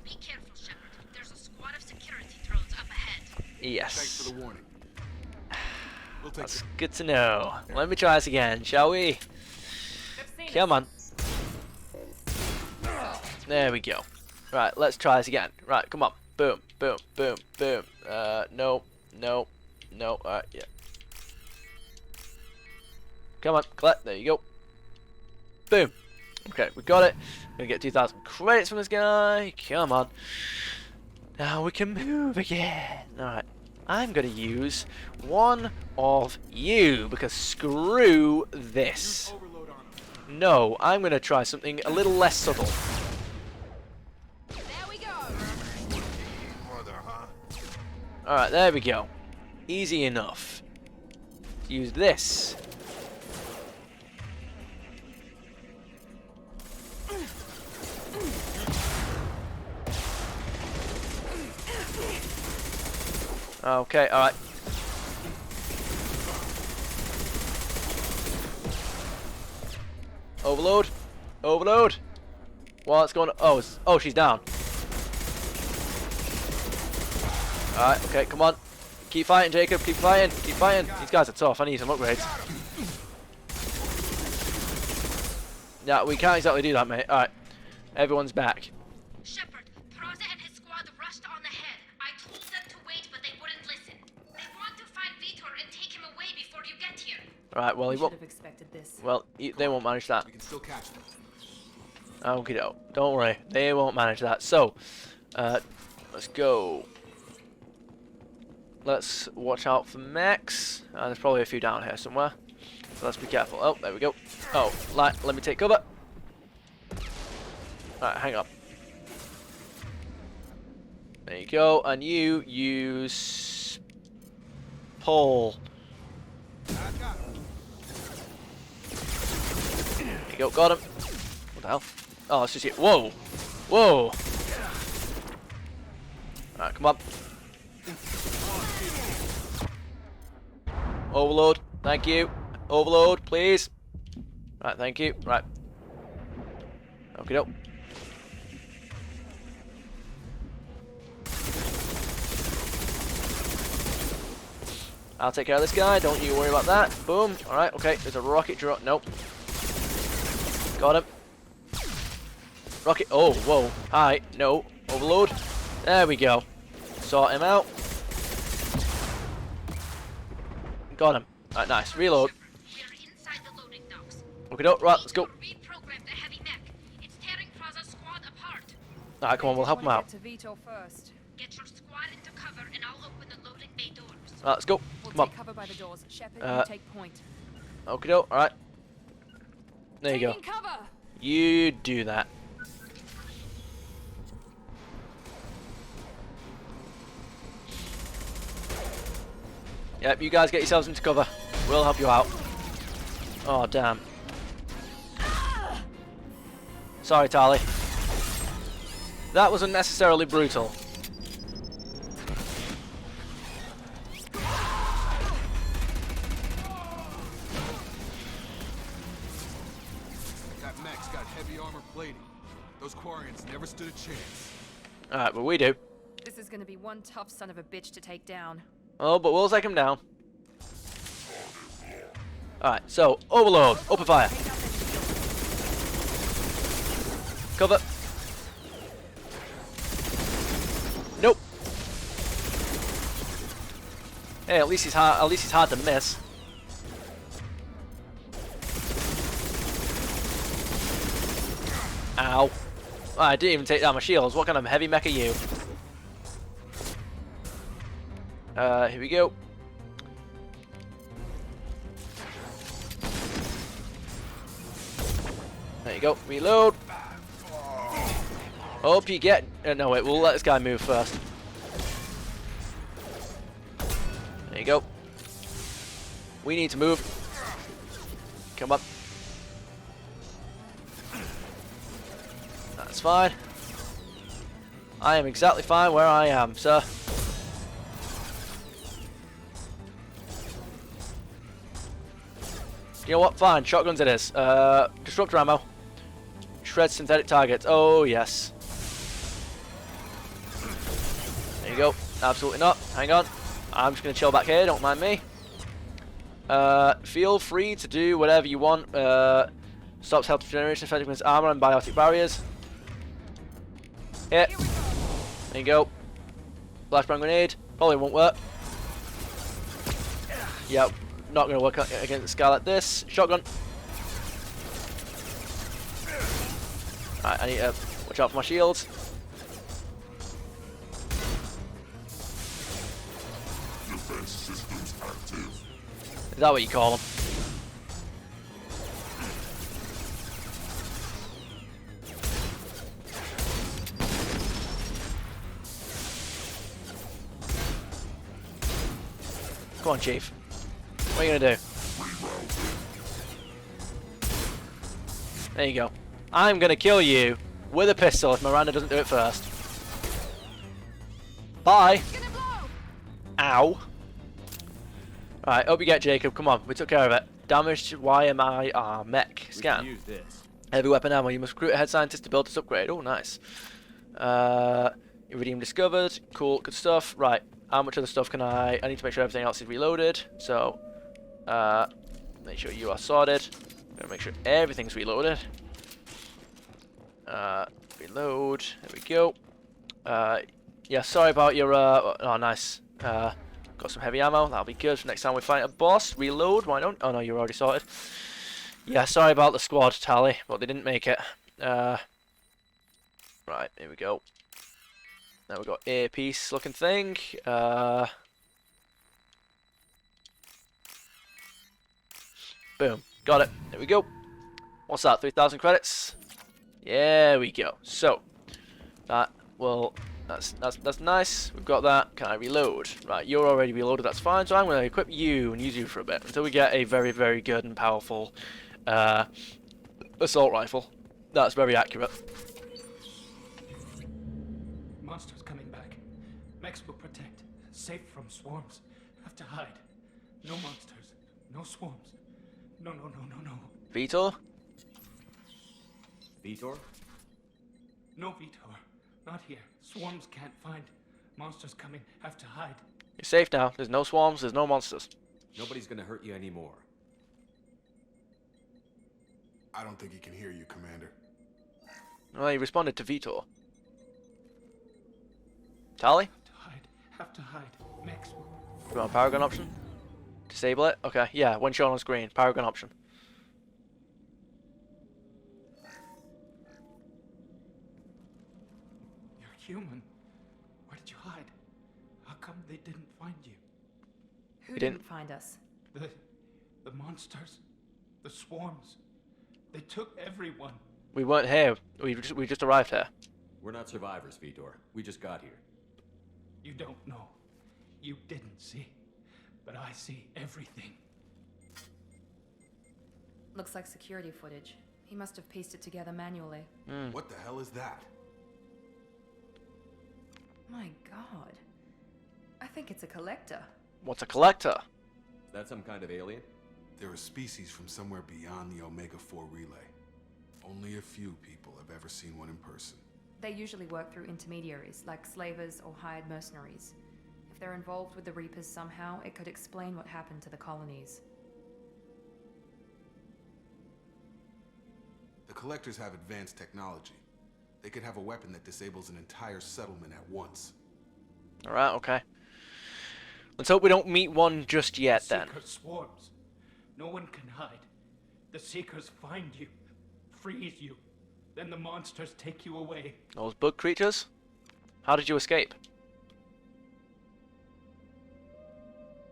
Be careful, Shepard. There's a squad of security drones up ahead. Yes. Thanks for the warning. That's good to know. Let me try this again, shall we? Come on. There we go. Right, let's try this again. Right, come on. Boom, boom, boom, boom. No, no, no. Alright, yeah. Come on, collect. There you go. Boom. Okay, we got it. Gonna get 2,000 credits from this guy. Come on. Now we can move again. Alright. I'm gonna use one of you because screw this. No, I'm gonna try something a little less subtle. There we go. Alright, there we go. Easy enough. Use this. Okay, alright. Overload. Overload. What's going on? Oh, she's down. Alright, okay, come on. Keep fighting, Jacob. Keep fighting. Keep fighting. These guys are tough. I need some upgrades. Yeah, we can't exactly do that, mate. Alright. Everyone's back. Shepard, Praza and his squad rushed on ahead. I told them to wait, but they wouldn't listen. They want to find Vitor and take him away before you get here. Alright, well, he Should won't. have expected this. Well, they won't manage that. We can still catch them. Okie doke. Don't worry. They won't manage that. So, let's go. Let's watch out for mechs. There's probably a few down here somewhere. So let's be careful. Oh, there we go. Oh, let me take cover. Alright, hang on. There you go. And you use pull. There you go, got him. What the hell? Oh, it's just you. Whoa! Whoa! Alright, come on. Overload, thank you. Overload, please. Right, thank you. Right. Okay, doke. I'll take care of this guy. Don't you worry about that. Boom. All right. Okay. There's a rocket drop. Nope. Got him. Rocket. Oh, whoa. Hi. No. Overload. There we go. Sort him out. Got him. Right, nice. Reload. We are inside the loading docks. Okay, doke. Right, let's go. Reprogram the heavy mech. It's tearing Praza's squad apart. Alright, come on, we'll help him out. Get to Vitor first. Get your squad into cover and I'll open the loading bay doors. Right, let's go. We'll Come on. take cover by the doors. Shepard, you take point. Okay, doke. Alright. There you go. Taking cover. You do that. Yep, you guys get yourselves into cover. We'll help you out. Oh, damn. Sorry, Tali. That was unnecessarily brutal. That mech's got heavy armor plating. Those Quarians never stood a chance. Alright, but we do. This is gonna be one tough son of a bitch to take down. Oh, but we'll take him down. Alright, so, overload. Open fire. Cover. Nope. Hey, at least he's hard to miss. Ow. I didn't even take down my shields. What kind of heavy mech are you? Here we go. There you go. Reload. Hope you get... no, wait. We'll let this guy move first. There you go. We need to move. Come on. That's fine. I am exactly fine where I am, sir. You know what? Fine. Shotguns it is. Disruptor ammo. Shred synthetic targets. Oh, yes. There you go. Absolutely not. Hang on. I'm just going to chill back here. Don't mind me. Feel free to do whatever you want. Stops health regeneration, effectiveness, armor, and biotic barriers. Hit. There you go. Flashbang grenade. Probably won't work. Yep. Not going to work against a guy like this. Shotgun. Alright, I need to watch out for my shields. Defense systems active. Is that what you call them? Come on, Chief. What are you gonna do? There you go. I'm gonna kill you with a pistol if Miranda doesn't do it first. Bye. Ow. Alright, hope you get Jacob. Come on, we took care of it. Damaged YMI mech. Scan. Use this. Heavy weapon ammo. You must recruit a head scientist to build this upgrade. Oh, nice. Iridium discovered. Cool, good stuff. Right. How much other stuff can I need to make sure everything else is reloaded. So, make sure you are sorted. Gotta make sure everything's reloaded. Reload. There we go. Yeah, sorry about your, oh, nice. Got some heavy ammo. That'll be good for next time we fight a boss. Reload. Why don't? Oh, no, you're already sorted. Yeah, sorry about the squad, Tally, but they didn't make it. Right, here we go. Now we've got earpiece looking thing. Boom. Got it. There we go. What's that? 3,000 credits? There we go. So that will that's nice. We've got that. Can I reload? Right, you're already reloaded, that's fine. So I'm gonna equip you and use you for a bit until we get a very, very good and powerful assault rifle. That's very accurate. Monsters coming back. Mechs will protect. Safe from swarms. Have to hide. No monsters. No swarms. No. Vitor? Vitor? No, Vitor. Not here. Swarms can't find. Monsters coming. Have to hide. You're safe now. There's no swarms, there's no monsters. Nobody's gonna hurt you anymore. I don't think he can hear you, Commander. Well, he responded to Vitor. Tally? Have to hide. Mechs will... You want a power gun option? Disable it? Okay, yeah, when shown on screen. Power gun option. You're human. Where did you hide? How come they didn't find you? Who didn't find us? The monsters. The swarms. They took everyone. We weren't here. We just arrived here. We're not survivors, Vitor. We just got here. You don't know. You didn't see. But I see everything. Looks like security footage. He must have pieced it together manually. What the hell is that? My god. I think it's a collector. What's a collector? Is that some kind of alien? They're a species from somewhere beyond the Omega-4 relay. Only a few people have ever seen one in person. They usually work through intermediaries, like slavers or hired mercenaries. If they're involved with the Reapers somehow, it could explain what happened to the colonies. The collectors have advanced technology. They could have a weapon that disables an entire settlement at once. Alright, okay. Let's hope we don't meet one just yet, then. Seeker swarms. No one can hide. The Seekers find you, freeze you, then the monsters take you away. Those bug creatures? How did you escape?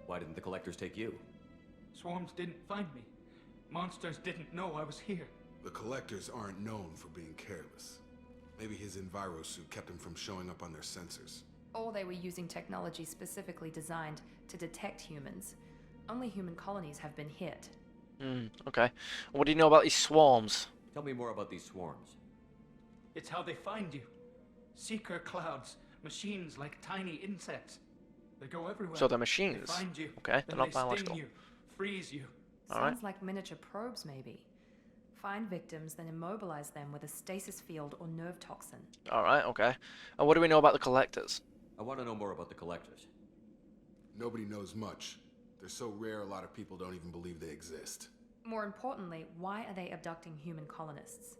Why didn't the collectors take you? Swarms didn't find me. Monsters didn't know I was here. The collectors aren't known for being careless. Maybe his enviro suit kept him from showing up on their sensors. Or they were using technology specifically designed to detect humans. Only human colonies have been hit. Okay. What do you know about these swarms? Tell me more about these swarms. It's how they find you. Seeker clouds, machines like tiny insects. They go everywhere. So they're machines. They find you. Okay, they're not Then they biological. sting you, freeze you. Sounds like miniature probes, maybe. Find victims, then immobilize them with a stasis field or nerve toxin. Alright, okay. And what do we know about the collectors? I want to know more about the collectors. Nobody knows much. They're so rare, a lot of people don't even believe they exist. More importantly, why are they abducting human colonists?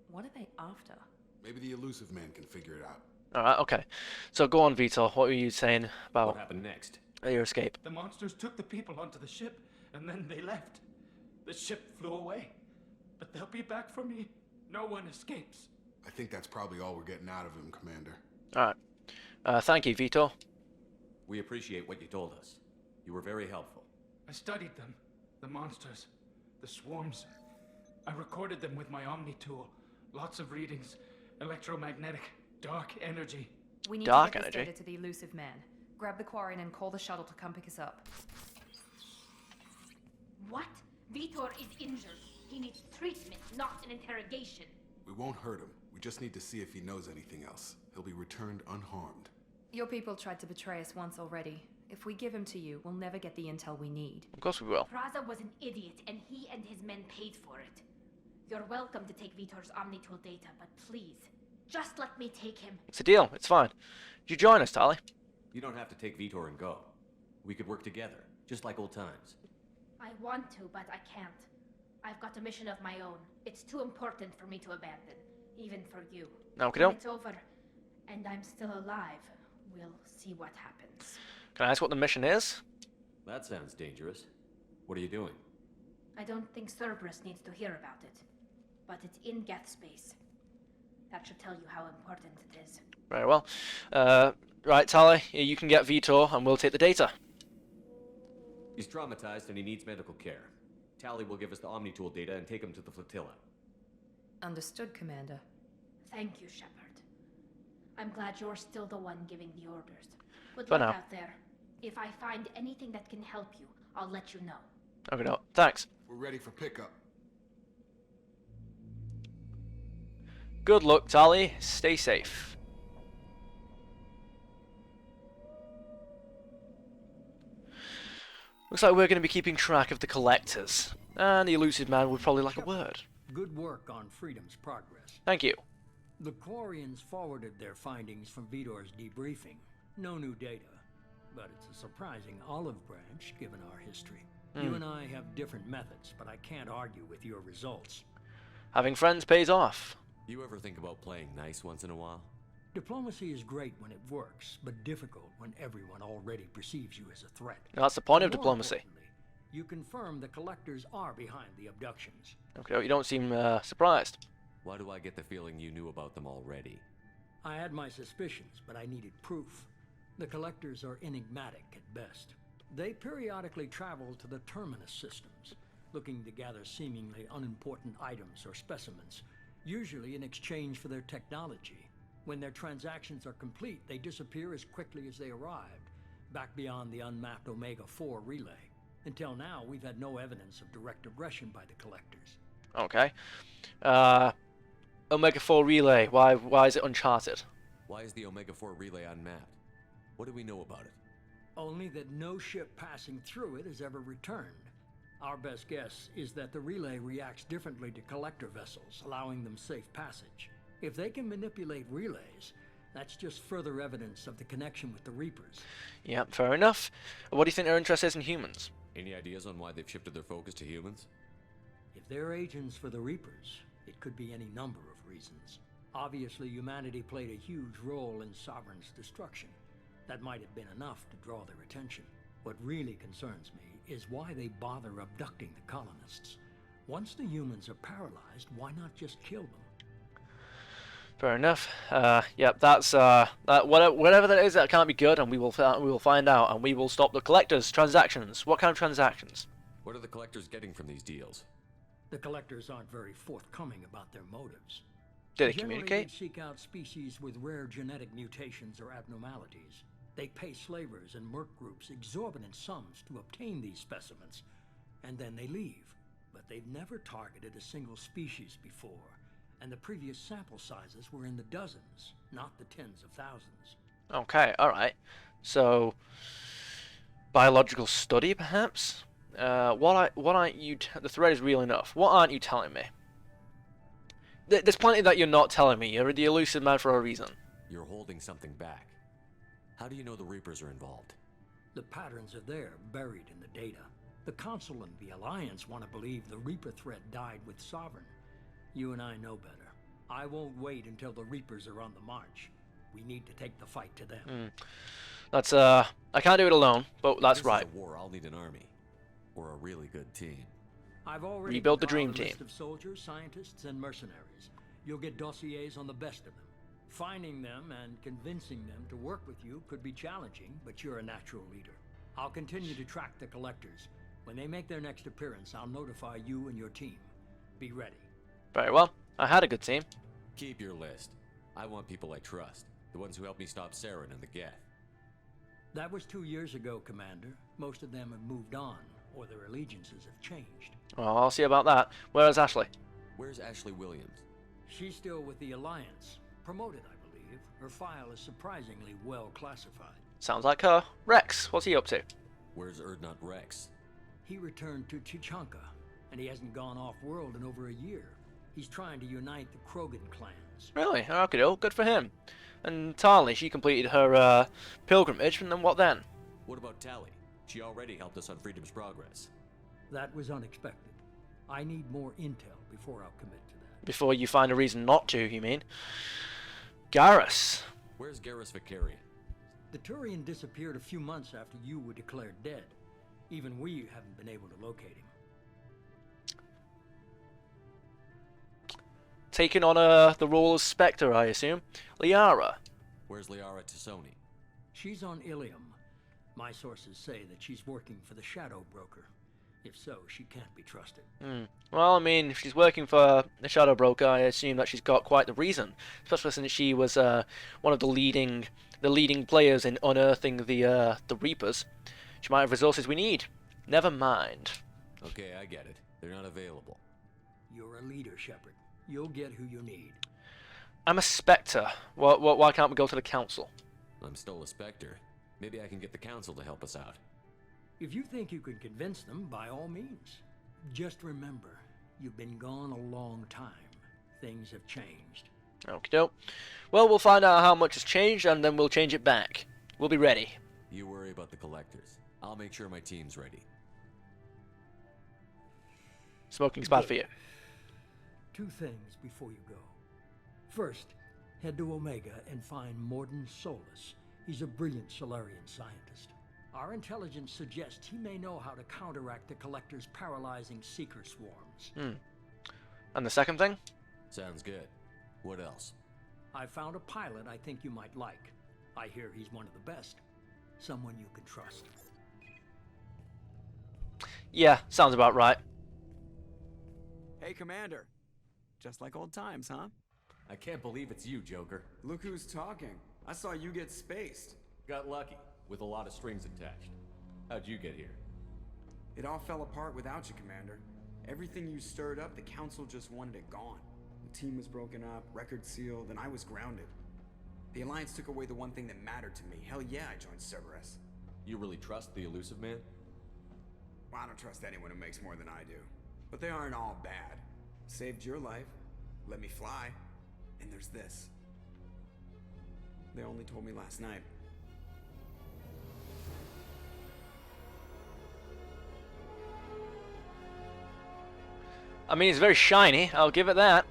What are they after? Maybe the Illusive man can figure it out. Alright, okay. So go on, Vitor. What were you saying about What happened next? your escape? The monsters took the people onto the ship, and then they left. The ship flew away. But they'll be back for me. No one escapes. I think that's probably all we're getting out of him, Commander. Alright. Thank you, Vitor. We appreciate what you told us. You were very helpful. I studied them. The monsters. The swarms. I recorded them with my Omni tool. Lots of readings. Electromagnetic. Dark energy. We need Dark to get energy? this data to the Illusive man. Grab the Quarian and call the shuttle to come pick us up. What? Vitor is injured. He needs treatment, not an interrogation. We won't hurt him. We just need to see if he knows anything else. He'll be returned unharmed. Your people tried to betray us once already. If we give him to you, we'll never get the intel we need. Of course we will. Praza was an idiot, and he and his men paid for it. You're welcome to take Vitor's Omnitool data, but please, just let me take him. It's a deal. It's fine. You join us, Tali. You don't have to take Vitor and go. We could work together, just like old times. I want to, but I can't. I've got a mission of my own. It's too important for me to abandon, even for you. Okay, When it's over, and I'm still alive, we'll see what happens. Can I ask what the mission is? That sounds dangerous. What are you doing? I don't think Cerberus needs to hear about it, but it's in Geth space. That should tell you how important it is. Very well. Right, Tali, you can get Vitor, and we'll take the data. He's traumatized and he needs medical care. Tally will give us the Omni Tool data and take him to the flotilla. Understood, Commander. Thank you, Shepard. I'm glad you're still the one giving the orders. Good For luck now. out there. If I find anything that can help you, I'll let you know. Okay, no, thanks. We're ready for pickup. Good luck, Tali. Stay safe. Looks like we're going to be keeping track of the collectors. And the Illusive Man would probably like a word. Good work on Freedom's progress. Thank you. The Quarians forwarded their findings from Vitor's debriefing. No new data, but it's a surprising olive branch given our history. You and I have different methods, but I can't argue with your results. Having friends pays off. You ever think about playing nice once in a while? Diplomacy is great when it works, but difficult when everyone already perceives you as a threat. That's the point of More diplomacy. importantly, you confirm the collectors are behind the abductions. Okay, you don't seem surprised. Why do I get the feeling you knew about them already? I had my suspicions, but I needed proof. The collectors are enigmatic at best. They periodically travel to the terminus systems, looking to gather seemingly unimportant items or specimens, usually in exchange for their technology. When their transactions are complete, they disappear as quickly as they arrived, back beyond the unmapped Omega-4 relay. Until now, we've had no evidence of direct aggression by the collectors. Okay. Omega-4 relay, why is it uncharted? Why is the Omega-4 relay unmapped? What do we know about it? Only that no ship passing through it has ever returned. Our best guess is that the relay reacts differently to collector vessels, allowing them safe passage. If they can manipulate relays, that's just further evidence of the connection with the Reapers. Yep, fair enough. What do you think their interest is in humans? Any ideas on why they've shifted their focus to humans? If they're agents for the Reapers, it could be any number of reasons. Obviously, humanity played a huge role in Sovereign's destruction. That might have been enough to draw their attention. What really concerns me is why they bother abducting the colonists. Once the humans are paralyzed, why not just kill them? Fair enough. Yep, that's whatever that is, that can't be good, and we will find out, and we will stop the collectors' transactions. What kind of transactions? What are the collectors getting from these deals? The collectors aren't very forthcoming about their motives. Did they Generally, communicate? they seek out species with rare genetic mutations or abnormalities. They pay slavers and merc groups exorbitant sums to obtain these specimens, and then they leave. But they've never targeted a single species before, and the previous sample sizes were in the dozens, not the tens of thousands. Okay, alright. So, biological study, perhaps? What aren't you... the thread is real enough. What aren't you telling me? There's plenty that you're not telling me. You're the Illusive Man for a reason. You're holding something back. How do you know the Reapers are involved? The patterns are there, buried in the data. The Council and the Alliance want to believe the Reaper threat died with Sovereign. You and I know better. I won't wait until the Reapers are on the march. We need to take the fight to them. That's, I can't do it alone, but that's This right. is a war, I'll need an army. Or a really good team. I've already Rebuild the compiled dream a list team. of soldiers, scientists, and mercenaries. You'll get dossiers on the best of them. Finding them and convincing them to work with you could be challenging, but you're a natural leader. I'll continue to track the collectors. When they make their next appearance, I'll notify you and your team. Be ready. Very well. I had a good team. Keep your list. I want people I trust. The ones who helped me stop Saren and the Geth. That was 2 years ago, Commander. Most of them have moved on, or their allegiances have changed. Well, I'll see about that. Where's Ashley? Where's Ashley Williams? She's still with the Alliance. Promoted, I believe. Her file is surprisingly well classified. Sounds like her. Rex, what's he up to? Where's Erdnot Rex? He returned to Chichanka, and he hasn't gone off-world in over a year. He's trying to unite the Krogan clans. Really? Okay, good for him. And Tali, she completed her pilgrimage, and then what then? What about Tally? She already helped us on Freedom's progress. That was unexpected. I need more intel before I'll commit to that. Before you find a reason not to, you mean? Garrus. Where's Garrus Vicarian? The Turian disappeared a few months after you were declared dead. Even we haven't been able to locate him. taking on the role of Spectre, I assume. Liara. Where's Liara Tassoni? She's on Ilium. My sources say that she's working for the Shadow Broker. If so, she can't be trusted. Well, I mean, if she's working for the Shadow Broker, I assume that she's got quite the reason. Especially since she was one of the leading players in unearthing the Reapers. She might have resources we need. Never mind. Okay, I get it. They're not available. You're a leader, Shepard. You'll get who you need. I'm a Spectre. Why can't we go to the Council? I'm still a Spectre. Maybe I can get the Council to help us out. If you think you can convince them, by all means. Just remember, you've been gone a long time. Things have changed. Okie doke. Well, we'll find out how much has changed, and then we'll change it back. We'll be ready. You worry about the Collectors. I'll make sure my team's ready. Smoking's bad for you. Two things before you go. First, head to Omega and find Morden Solus. He's a brilliant Solarian scientist. Our intelligence suggests he may know how to counteract the Collector's paralyzing Seeker swarms. And the second thing? Sounds good. What else? I found a pilot I think you might like. I hear he's one of the best. Someone you can trust. Yeah, sounds about right. Hey, Commander. Just like old times, huh? I can't believe it's you, Joker. Look who's talking. I saw you get spaced. Got lucky, with a lot of strings attached. How'd you get here? It all fell apart without you, Commander. Everything you stirred up, the Council just wanted it gone. The team was broken up, record sealed, and I was grounded. The Alliance took away the one thing that mattered to me. Hell yeah, I joined Cerberus. You really trust the Illusive Man? Well, I don't trust anyone who makes more than I do. But they aren't all bad. Saved your life, let me fly, and there's this. They only told me last night. I mean, it's very shiny, I'll give it that.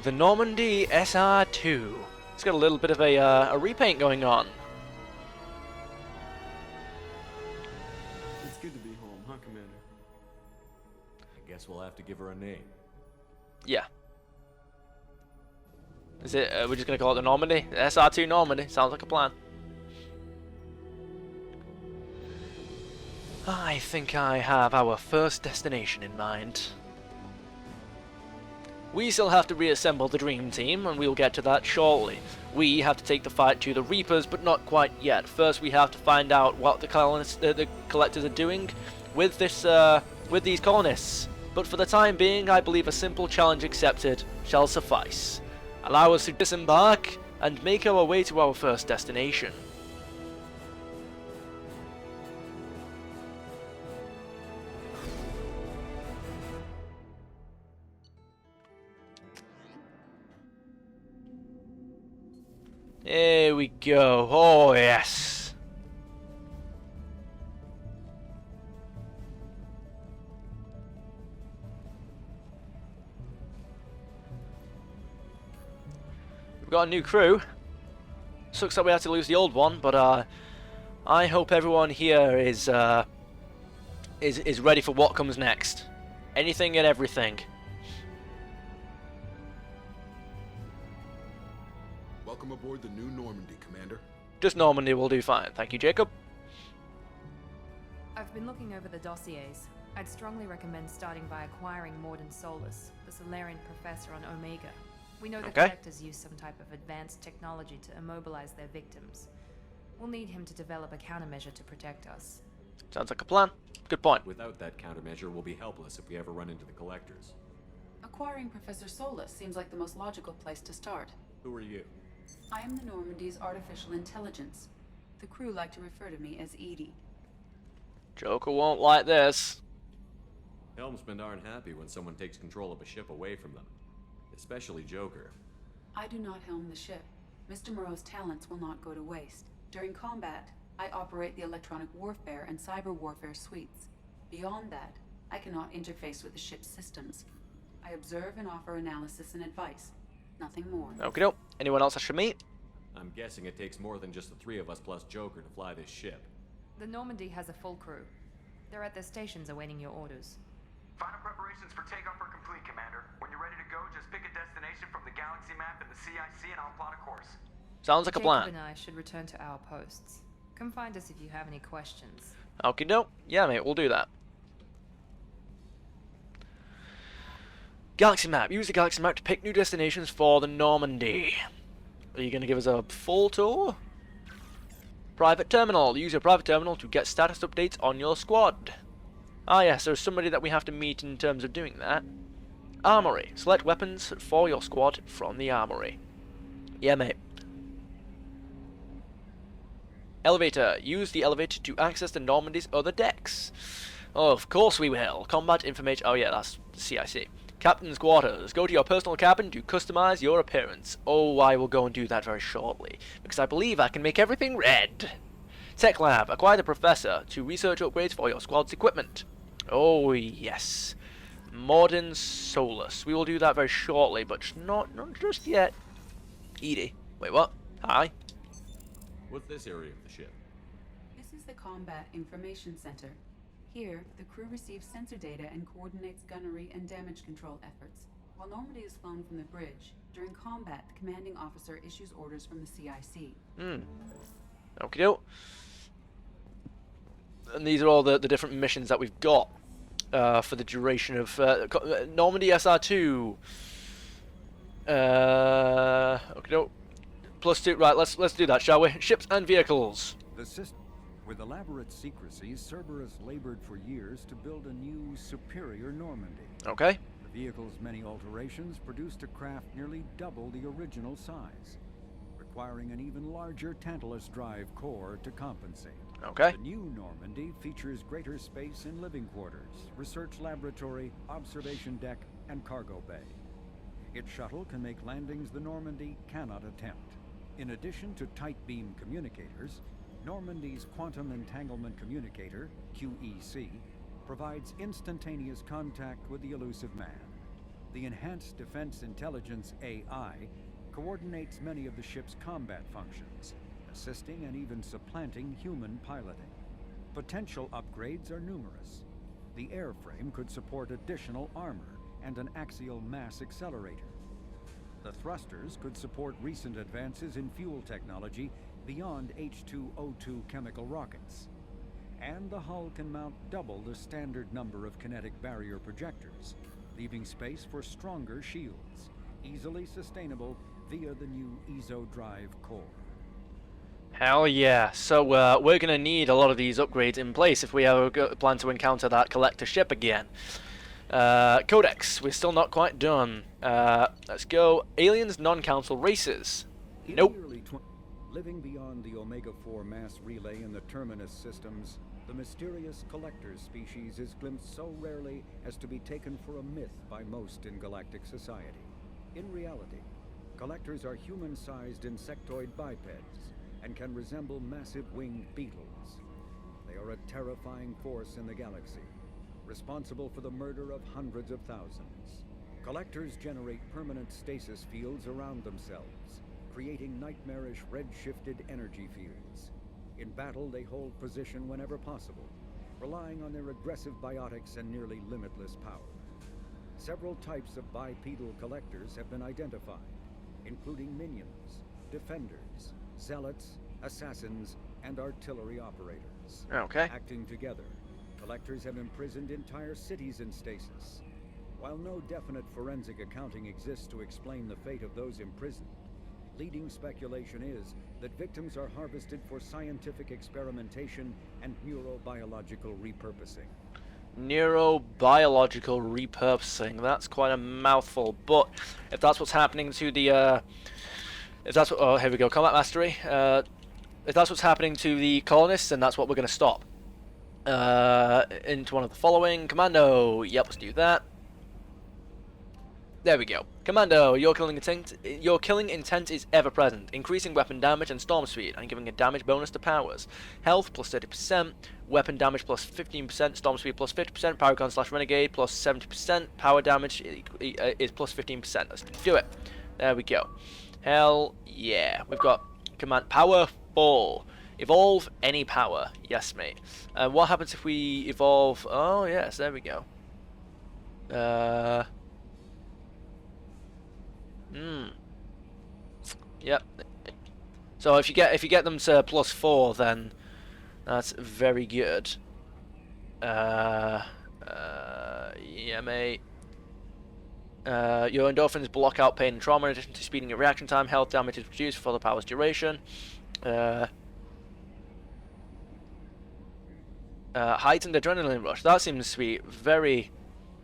The Normandy SR2. It's got a little bit of a repaint going on. It's good to be home, huh, Commander? I guess we'll have to give her a name. Yeah. Is it? We're just gonna call it the Normandy? The SR2 Normandy. Sounds like a plan. I think I have our first destination in mind. We still have to reassemble the Dream Team, and we'll get to that shortly. We have to take the fight to the Reapers, but not quite yet. First, we have to find out what the Collectors are doing with these colonists. But for the time being, I believe a simple challenge accepted shall suffice. Allow us to disembark and make our way to our first destination. Here we go. Oh, yes. We've got a new crew. Sucks that we have to lose the old one, but I hope everyone here is ready for what comes next. Anything and everything. Welcome aboard the new Normandy, Commander. Just Normandy will do fine. Thank you, Jacob. I've been looking over the dossiers. I'd strongly recommend starting by acquiring Morden Solus, the Solarian professor on Omega. We know the Collectors use some type of advanced technology to immobilize their victims. We'll need him to develop a countermeasure to protect us. Sounds like a plan. Good point. Without that countermeasure, we'll be helpless if we ever run into the Collectors. Acquiring Professor Solus seems like the most logical place to start. Who are you? I am the Normandy's artificial intelligence. The crew like to refer to me as Edie. Joker won't like this. Helmsmen aren't happy when someone takes control of a ship away from them. Especially Joker. I do not helm the ship. Mr. Moreau's talents will not go to waste. During combat, I operate the electronic warfare and cyber warfare suites. Beyond that, I cannot interface with the ship's systems. I observe and offer analysis and advice. nothing more. Okay, doke. Anyone else I should meet? I'm guessing it takes more than just the three of us plus Joker to fly this ship. The Normandy has a full crew. They're at their stations awaiting your orders. Final preparations for takeoff are complete, Commander. When you're ready to go, just pick a destination from the galaxy map and the CIC and I'll plot a course. Sounds like a plan. Jacob and I should return to our posts. Come find us if you have any questions. Okay, doke. Yeah, mate, we'll do that. Galaxy map. Use the galaxy map to pick new destinations for the Normandy. Are you going to give us a full tour? Private terminal. Use your private terminal to get status updates on your squad. Ah yes, there's somebody that we have to meet in terms of doing that. Armory. Select weapons for your squad from the armory. Yeah, mate. Elevator. Use the elevator to access the Normandy's other decks. Oh, of course we will. Combat information. Oh yeah, that's CIC. Captain's quarters. Go to your personal cabin to customize your appearance. Oh, I will go and do that very shortly, because I believe I can make everything red. Tech lab. Acquire the professor to research upgrades for your squad's equipment. Oh, yes. Modern Solus. We will do that very shortly, but not just yet. Edie. Wait, what? Hi. What's this area of the ship? This is the Combat Information Center. Here, the crew receives sensor data and coordinates gunnery and damage control efforts. While Normandy is flown from the bridge, during combat, the commanding officer issues orders from the CIC. Okie doke. And these are all the different missions that we've got for the duration of Normandy SR2. Okie doke. +2. Right, let's do that, shall we? Ships and vehicles. The system. With elaborate secrecy, Cerberus labored for years to build a new, superior Normandy. Okay. The vehicle's many alterations produced a craft nearly double the original size, requiring an even larger Tantalus drive core to compensate. Okay. The new Normandy features greater space in living quarters, research laboratory, observation deck, and cargo bay. Its shuttle can make landings the Normandy cannot attempt. In addition to tight beam communicators, Normandy's Quantum Entanglement Communicator, QEC, provides instantaneous contact with the Illusive Man. The Enhanced Defense Intelligence AI coordinates many of the ship's combat functions, assisting and even supplanting human piloting. Potential upgrades are numerous. The airframe could support additional armor and an axial mass accelerator. The thrusters could support recent advances in fuel technology beyond H2O2 chemical rockets. And the hull can mount double the standard number of kinetic barrier projectors, leaving space for stronger shields, easily sustainable via the new ESO drive core. Hell yeah. So we're going to need a lot of these upgrades in place if we ever plan to encounter that collector ship again. Codex, we're still not quite done. Let's go. Aliens non-council races. Nope. Living beyond the Omega-4 mass relay in the Terminus systems, the mysterious collector species is glimpsed so rarely as to be taken for a myth by most in galactic society. In reality, collectors are human-sized insectoid bipeds and can resemble massive winged beetles. They are a terrifying force in the galaxy, responsible for the murder of hundreds of thousands. Collectors generate permanent stasis fields around themselves, creating nightmarish red-shifted energy fields. In battle, they hold position whenever possible, relying on their aggressive biotics and nearly limitless power. Several types of bipedal collectors have been identified, including minions, defenders, zealots, assassins, and artillery operators. Okay. Acting together, collectors have imprisoned entire cities in stasis. While no definite forensic accounting exists to explain the fate of those imprisoned, leading speculation is that victims are harvested for scientific experimentation and neurobiological repurposing. Neurobiological repurposing. That's quite a mouthful, but if that's what's happening to the if that's what, oh, here we go, combat mastery. If that's what's happening to the colonists, then that's what we're going to stop. Into one of the following. Commando. Yep, let's do that. There we go. Commando, your killing intent is ever present, increasing weapon damage and storm speed, and giving a damage bonus to powers. Health plus 30%, weapon damage plus 15%, storm speed plus 50%, Paragon/Renegade plus 70%, power damage is plus 15%. Let's do it. There we go. Hell yeah. We've got command power 4. Evolve any power. Yes, mate. What happens if we evolve... Oh, yes, there we go. Yep. So if you get them to +4, then that's very good. Yeah, mate. Your endorphins block out pain and trauma in addition to speeding your reaction time. Health damage is reduced for the power's duration. Heightened adrenaline rush. That seems to be very...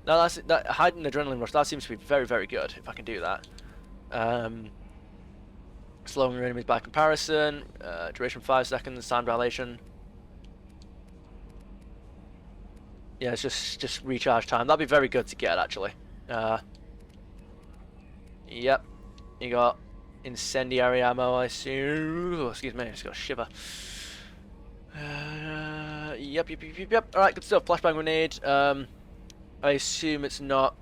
No, that heightened adrenaline rush. That seems to be very, very good. If I can do that. Slowing your enemies by comparison. Duration 5 seconds. Time dilation. Yeah, it's just recharge time. That'd be very good to get actually. Yep. You got incendiary ammo, I assume. Oh, excuse me, I just got a shiver. Yep. Alright, good stuff. Flashbang grenade. I assume it's not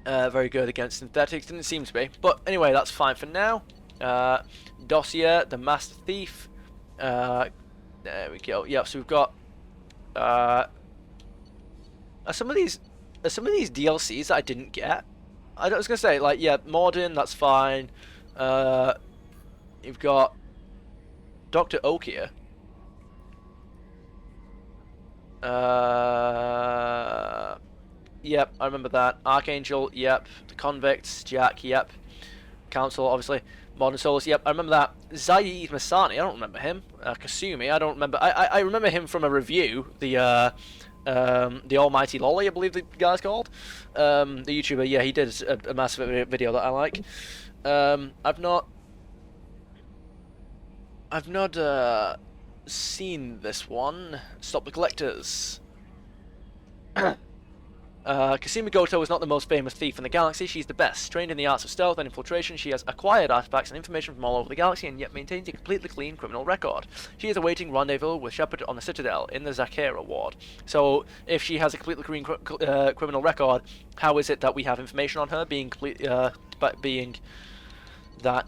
very good against synthetics. Didn't seem to be. But anyway, that's fine for now. Dossier, the Master Thief. There we go. Yep, so we've got... Are some of these DLCs that I didn't get? I was gonna say, like, yeah, Morden, that's fine. You've got Dr. Oak here. Yep, I remember that. Archangel, yep. The Convicts, Jack, yep. Council, obviously. Modern Solus, yep, I remember that. Zaid Masani, I don't remember him. Kasumi, I don't remember. I remember him from a review. The Almighty Lolly, I believe the guy's called. The YouTuber, yeah, he did a massive video that I like. I've not seen this one. Stop the Collectors. Kasumi Goto is not the most famous thief in the galaxy. She's the best. Trained in the arts of stealth and infiltration, she has acquired artifacts and information from all over the galaxy and yet maintains a completely clean criminal record. She is awaiting rendezvous with Shepard on the Citadel in the Zakera ward. So, if she has a completely clean criminal record, how is it that we have information on her being being that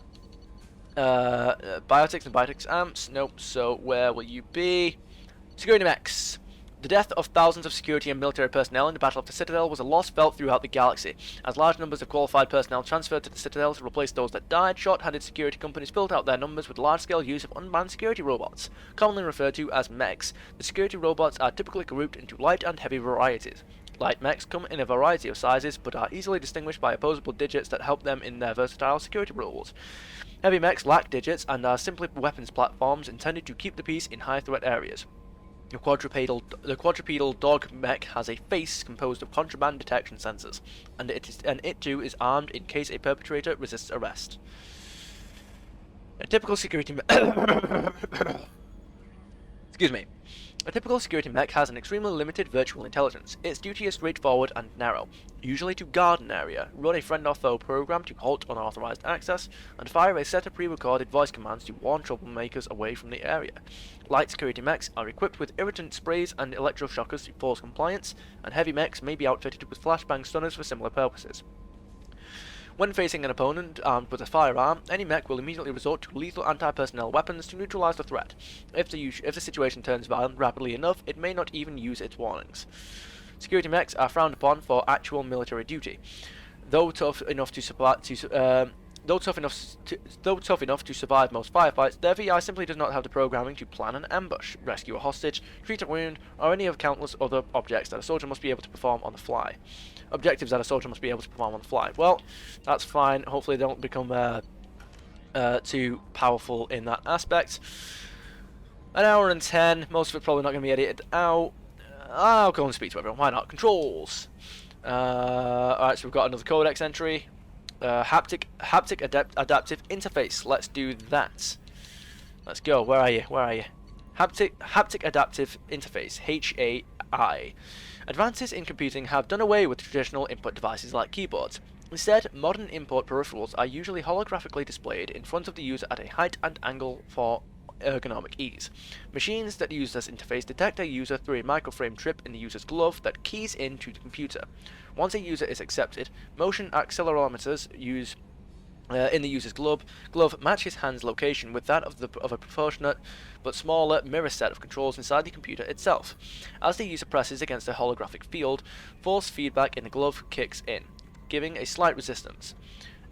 biotics and biotics amps? Nope. So, where will you be? Security mechs. The death of thousands of security and military personnel in the Battle of the Citadel was a loss felt throughout the galaxy, as large numbers of qualified personnel transferred to the Citadel to replace those that died. Short-handed security companies filled out their numbers with large-scale use of unmanned security robots, commonly referred to as mechs. The security robots are typically grouped into light and heavy varieties. Light mechs come in a variety of sizes, but are easily distinguished by opposable digits that help them in their versatile security roles. Heavy mechs lack digits and are simply weapons platforms intended to keep the peace in high-threat areas. The quadrupedal dog mech has a face composed of contraband detection sensors, and it too is armed in case a perpetrator resists arrest. A typical security excuse me. A typical security mech has an extremely limited virtual intelligence. Its duty is straightforward and narrow, usually to guard an area, run a friend or foe program to halt unauthorized access, and fire a set of pre-recorded voice commands to warn troublemakers away from the area. Light security mechs are equipped with irritant sprays and electroshockers to force compliance, and heavy mechs may be outfitted with flashbang stunners for similar purposes. When facing an opponent armed with a firearm, any mech will immediately resort to lethal anti-personnel weapons to neutralize the threat. If the situation turns violent rapidly enough, it may not even use its warnings. Security mechs are frowned upon for actual military duty. Though tough enough to survive most firefights, their VI simply does not have the programming to plan an ambush, rescue a hostage, treat a wound, or any of countless other objects that a soldier must be able to perform on the fly. Objectives that a soldier must be able to perform on the fly. Well, that's fine. Hopefully they don't become too powerful in that aspect. An hour and 10. Most of it's probably not going to be edited out. I'll go and speak to everyone. Why not? Controls. Alright, so we've got another codex entry. Haptic adaptive interface. Let's do that. Let's go. Where are you? Haptic adaptive interface. HAI. Advances in computing have done away with traditional input devices like keyboards. Instead, modern input peripherals are usually holographically displayed in front of the user at a height and angle for ergonomic ease. Machines that use this interface detect a user through a microframe chip in the user's glove that keys into the computer. Once a user is accepted, motion accelerometers in the user's glove match his hand's location with that of a proportionate but smaller mirror set of controls inside the computer itself. As the user presses against a holographic field, force feedback in the glove kicks in, giving a slight resistance.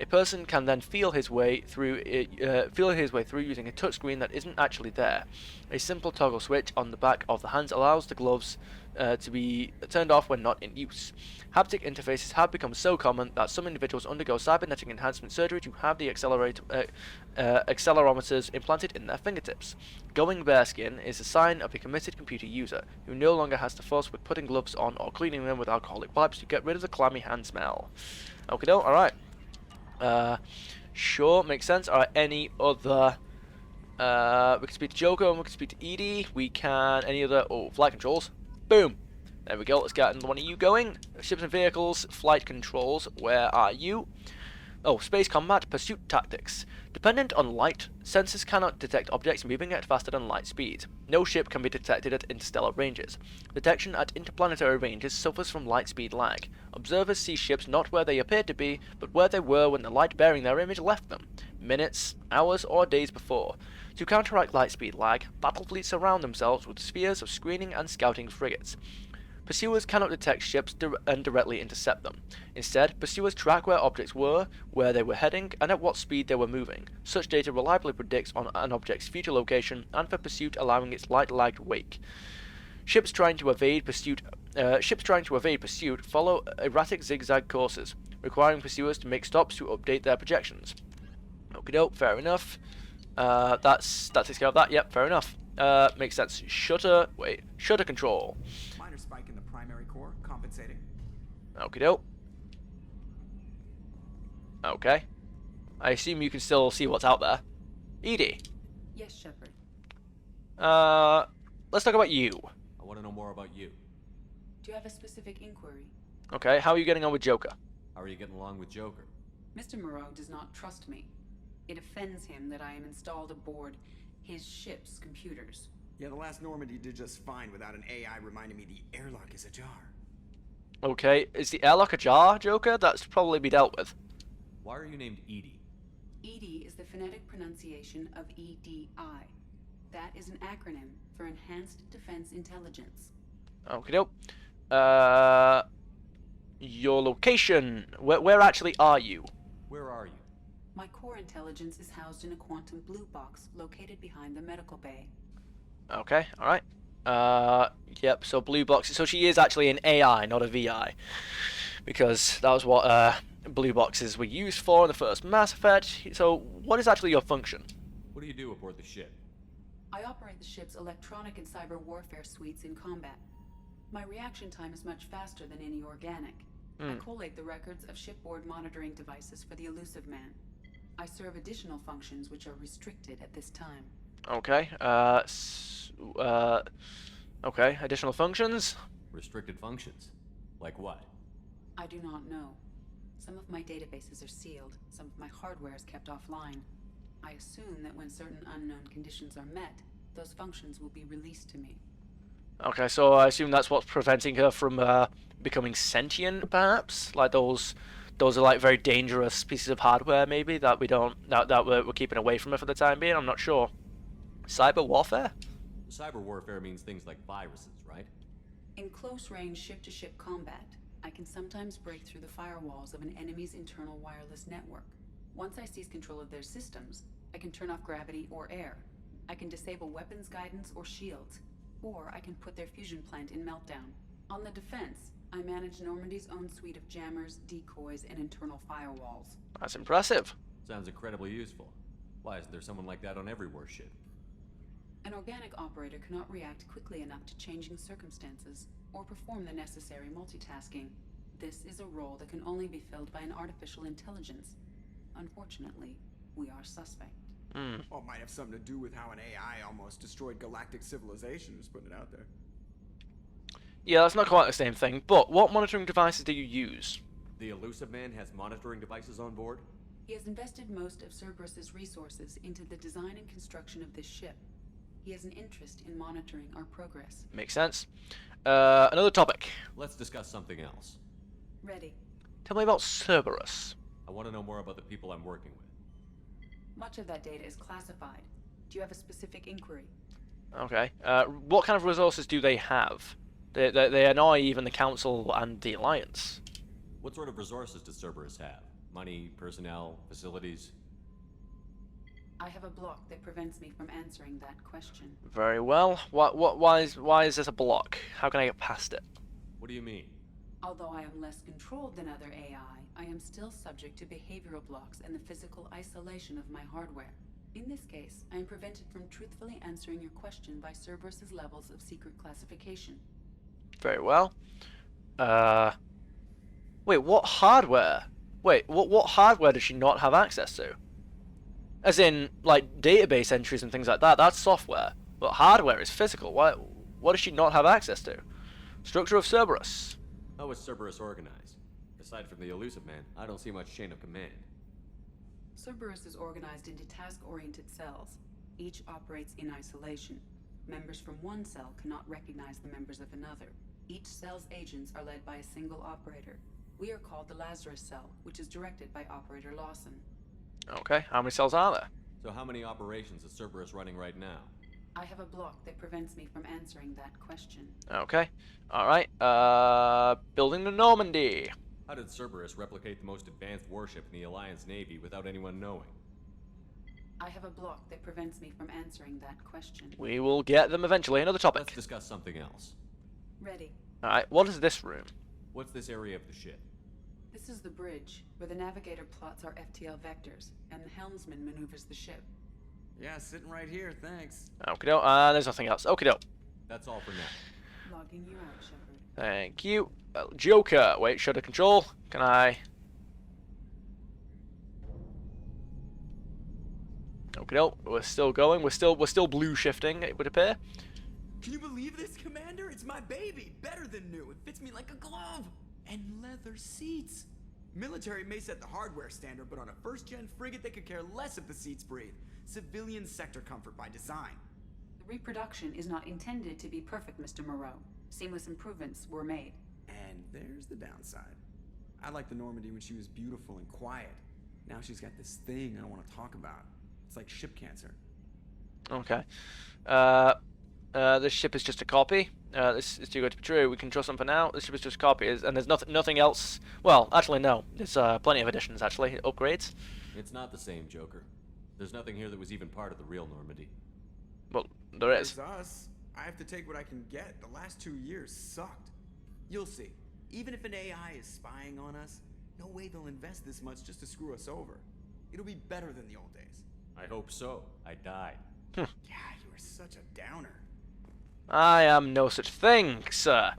A person can then feel his way through using a touchscreen that isn't actually there. A simple toggle switch on the back of the hands allows the gloves to be turned off when not in use. Haptic interfaces have become so common that some individuals undergo cybernetic enhancement surgery to have the accelerometers implanted in their fingertips. Going bareskin is a sign of a committed computer user who no longer has to fuss with putting gloves on or cleaning them with alcoholic wipes to get rid of the clammy hand smell. Okay, alright. Sure, makes sense. Alright, any other... we can speak to Joker and we can speak to Edie. We can... Any other... Oh, flight controls. Boom! There we go, let's get another one of you going. Ships and vehicles, flight controls, where are you? Oh, space combat, pursuit tactics. Dependent on light, sensors cannot detect objects moving at faster than light speed. No ship can be detected at interstellar ranges. Detection at interplanetary ranges suffers from light speed lag. Observers see ships not where they appear to be, but where they were when the light bearing their image left them. Minutes, hours, or days before. To counteract light speed lag, battle fleets surround themselves with spheres of screening and scouting frigates. Pursuers cannot detect ships and directly intercept them. Instead, pursuers track where objects were, where they were heading, and at what speed they were moving. Such data reliably predicts on an object's future location and for pursuit allowing its light-lagged wake. Ships trying to evade pursuit follow erratic zigzag courses, requiring pursuers to make stops to update their projections. Okie doke, fair enough. That takes care of that. Yep, fair enough. Makes sense. Shutter control. Minor spike in the primary core, compensating. Okie doke. Okay. I assume you can still see what's out there. Edie. Yes, Shepard. Let's talk about you. I want to know more about you. Do you have a specific inquiry? Okay, how are you getting on with Joker? How are you getting along with Joker? Mr. Moreau does not trust me. It offends him that I am installed aboard his ship's computers. Yeah, the last Normandy did just fine without an AI reminding me the airlock is ajar. Okay, is the airlock ajar, Joker? That's to probably be dealt with. Why are you named Edie? EDI is the phonetic pronunciation of EDI. That is an acronym for Enhanced Defense Intelligence. Okie doke. Your location. Where actually are you? Where are you? My core intelligence is housed in a quantum blue box located behind the medical bay. Okay, alright. Yep, so blue boxes. So she is actually an AI, not a VI. Because that was what blue boxes were used for in the first Mass Effect. So what is actually your function? What do you do aboard the ship? I operate the ship's electronic and cyber warfare suites in combat. My reaction time is much faster than any organic. I collate the records of shipboard monitoring devices for the Illusive Man. I serve additional functions which are restricted at this time. Okay, okay, additional functions? Restricted functions? Like what? I do not know. Some of my databases are sealed, some of my hardware is kept offline. I assume that when certain unknown conditions are met, those functions will be released to me. Okay, so I assume that's what's preventing her from becoming sentient, perhaps? Like those are like very dangerous pieces of hardware, maybe, that we're keeping away from her for the time being. I'm not sure. Cyber warfare? Cyber warfare means things like viruses, right? In close-range ship-to-ship combat, I can sometimes break through the firewalls of an enemy's internal wireless network. Once I seize control of their systems, I can turn off gravity or air. I can disable weapons guidance or shields, or I can put their fusion plant in meltdown. On the defense, I manage Normandy's own suite of jammers, decoys, and internal firewalls. That's impressive. Sounds incredibly useful. Why isn't there someone like that on every warship? An organic operator cannot react quickly enough to changing circumstances, or perform the necessary multitasking. This is a role that can only be filled by an artificial intelligence. Unfortunately, we are suspect. Well, it might have something to do with how an AI almost destroyed galactic civilization, just putting it out there. Yeah, that's not quite the same thing, but what monitoring devices do you use? The Illusive Man has monitoring devices on board? He has invested most of Cerberus's resources into the design and construction of this ship. He has an interest in monitoring our progress. Makes sense. Another topic. Let's discuss something else. Ready. Tell me about Cerberus. I want to know more about the people I'm working with. Much of that data is classified. Do you have a specific inquiry? Okay. What kind of resources do they have? They annoy even the Council and the Alliance. What sort of resources does Cerberus have? Money, personnel, facilities? I have a block that prevents me from answering that question. Very well. Why is this a block? How can I get past it? What do you mean? Although I am less controlled than other AI, I am still subject to behavioral blocks and the physical isolation of my hardware. In this case, I am prevented from truthfully answering your question by Cerberus's levels of secret classification. Very well. Wait, what hardware? Wait, what hardware does she not have access to? As in, like, database entries and things like that, that's software. But hardware is physical. What does she not have access to? Structure of Cerberus. How is Cerberus organized? Aside from the Illusive Man, I don't see much chain of command. Cerberus is organized into task-oriented cells. Each operates in isolation. Members from one cell cannot recognize the members of another. Each cell's agents are led by a single operator. We are called the Lazarus Cell, which is directed by Operator Lawson. Okay, how many cells are there? So how many operations is Cerberus running right now? I have a block that prevents me from answering that question. Okay, alright, building the Normandy. How did Cerberus replicate the most advanced warship in the Alliance Navy without anyone knowing? I have a block that prevents me from answering that question. We will get them eventually. Another topic. Let's discuss something else. Ready. Alright, what is this room? What's this area of the ship? This is the bridge, where the navigator plots our FTL vectors, and the helmsman maneuvers the ship. Yeah, sitting right here, thanks. Okay, there's nothing else. Okay, That's all for now. Logging you out, Shepard. Thank you. Joker. Wait, shutter control. Can I? Okay, we're still going. We're still blue shifting, it would appear. Can you believe this, Commander? It's my baby. Better than new. It fits me like a glove. And leather seats. Military may set the hardware standard, but on a first-gen frigate, they could care less if the seats breathe. Civilian sector comfort by design. The reproduction is not intended to be perfect, Mr. Moreau. Seamless improvements were made. And there's the downside. I liked the Normandy when she was beautiful and quiet. Now she's got this thing I don't want to talk about. It's like ship cancer. Okay. This ship is just a copy. This is too good to be true. We can trust them for now. This ship is just a copy, and there's nothing else. Well, actually, no. There's plenty of additions, actually. Upgrades. It's not the same, Joker. There's nothing here that was even part of the real Normandy. Well, there is. There's us. I have to take what I can get. The last 2 years sucked. You'll see. Even if an AI is spying on us, no way they'll invest this much just to screw us over. It'll be better than the old days. I hope so. I died. Yeah, you were such a downer. I am no such thing, sir.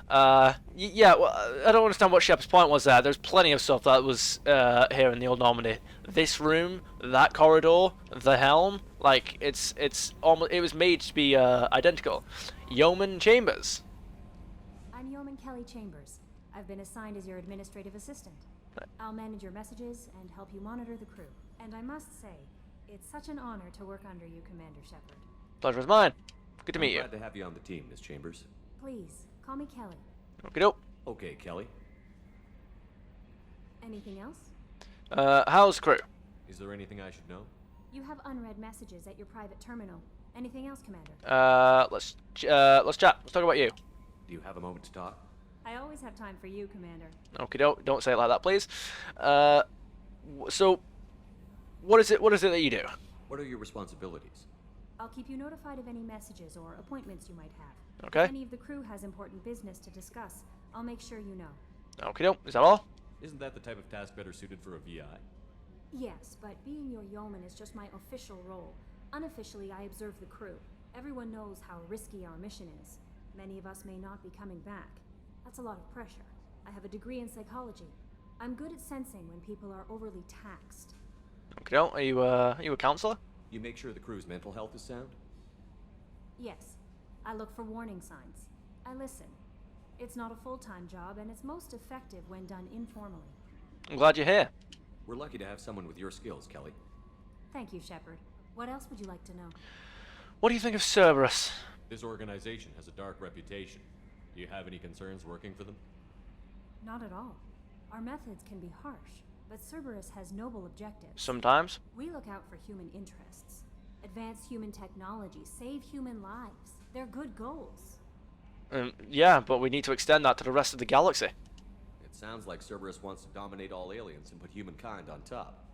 Yeah, well, I don't understand what Shepard's point was there. There's plenty of stuff that was here in the old Normandy. This room, that corridor, the helm, like it's almost, it was made to be identical. Yeoman Chambers. I'm Yeoman Kelly Chambers. I've been assigned as your administrative assistant. I'll manage your messages and help you monitor the crew. And I must say, it's such an honor to work under you, Commander Shepard. Pleasure is mine. Good to meet you. Glad to have you on the team, Miss Chambers. Please, call me Kelly. Okay, dope. Okay, Kelly. Anything else? How's the crew? Is there anything I should know? You have unread messages at your private terminal. Anything else, Commander? Let's chat. Let's talk about you. Do you have a moment to talk? I always have time for you, Commander. Okay, don't say it like that, please. So, what is it that you do? What are your responsibilities? I'll keep you notified of any messages or appointments you might have. Okay. If any of the crew has important business to discuss, I'll make sure you know. Okay, is that all? Isn't that the type of task better suited for a VI? Yes, but being your yeoman is just my official role. Unofficially, I observe the crew. Everyone knows how risky our mission is. Many of us may not be coming back. That's a lot of pressure. I have a degree in psychology. I'm good at sensing when people are overly taxed. Okay, are you a counselor? You make sure the crew's mental health is sound? Yes. I look for warning signs. I listen. It's not a full-time job, and it's most effective when done informally. I'm glad you're here. We're lucky to have someone with your skills, Kelly. Thank you, Shepard. What else would you like to know? What do you think of Cerberus? This organization has a dark reputation. Do you have any concerns working for them? Not at all. Our methods can be harsh, but Cerberus has noble objectives. Sometimes. We look out for human interests. Advance human technology, save human lives. They're good goals. Yeah, but we need to extend that to the rest of the galaxy. It sounds like Cerberus wants to dominate all aliens and put humankind on top.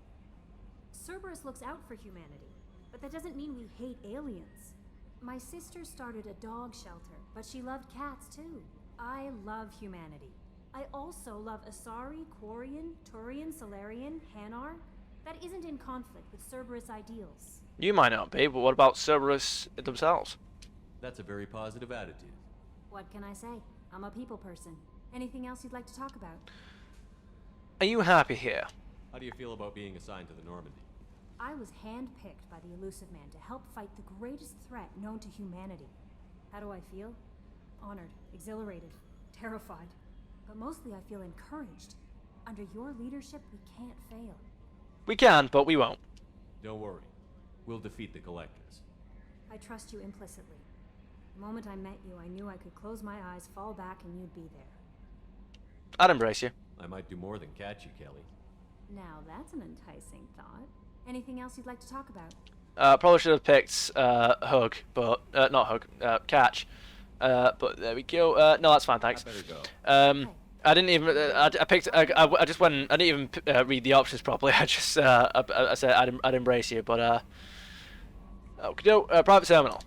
Cerberus looks out for humanity, but that doesn't mean we hate aliens. My sister started a dog shelter, but she loved cats too. I love humanity. I also love Asari, Quarian, Turian, Solarian, Hanar. That isn't in conflict with Cerberus ideals. You might not be, but what about Cerberus themselves? That's a very positive attitude. What can I say? I'm a people person. Anything else you'd like to talk about? Are you happy here? How do you feel about being assigned to the Normandy? I was handpicked by the Illusive Man to help fight the greatest threat known to humanity. How do I feel? Honored, exhilarated, terrified. But mostly I feel encouraged. Under your leadership, we can't fail. We can, but we won't. Don't worry. We'll defeat the Collectors. I trust you implicitly. The moment I met you, I knew I could close my eyes, fall back, and you'd be there. I'd embrace you. I might do more than catch you, Kelly. Now that's an enticing thought. Anything else you'd like to talk about? Probably should have picked Hug, but not Hug, Catch. But there we go. No, that's fine, thanks. I better go. I didn't even. I picked. I just went. I didn't even read the options properly. I just. I said I'd embrace you, but. Okay, private terminal.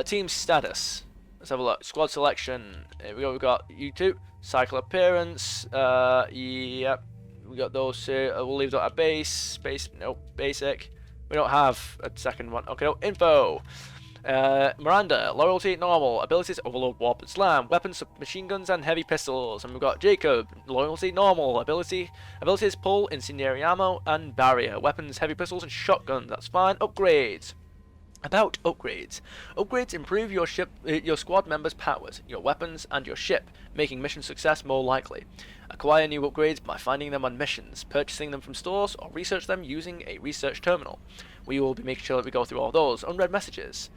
Team status. Let's have a look. Squad selection. Here we go. We've got you two. Cycle appearance. Yep. We got those two. We'll leave that at base. Base. Nope. Basic. We don't have a second one. Okay. No. Info. Miranda, loyalty, normal, abilities, overload, warp, and slam, weapons, machine guns, and heavy pistols. And we've got Jacob, loyalty, normal, abilities, pull, incendiary ammo, and barrier, weapons, heavy pistols, and shotguns. That's fine. Upgrades. About upgrades. Upgrades improve your squad members' powers, your weapons, and your ship, making mission success more likely. Acquire new upgrades by finding them on missions, purchasing them from stores, or research them using a research terminal. We will be making sure that we go through all those. Unread messages.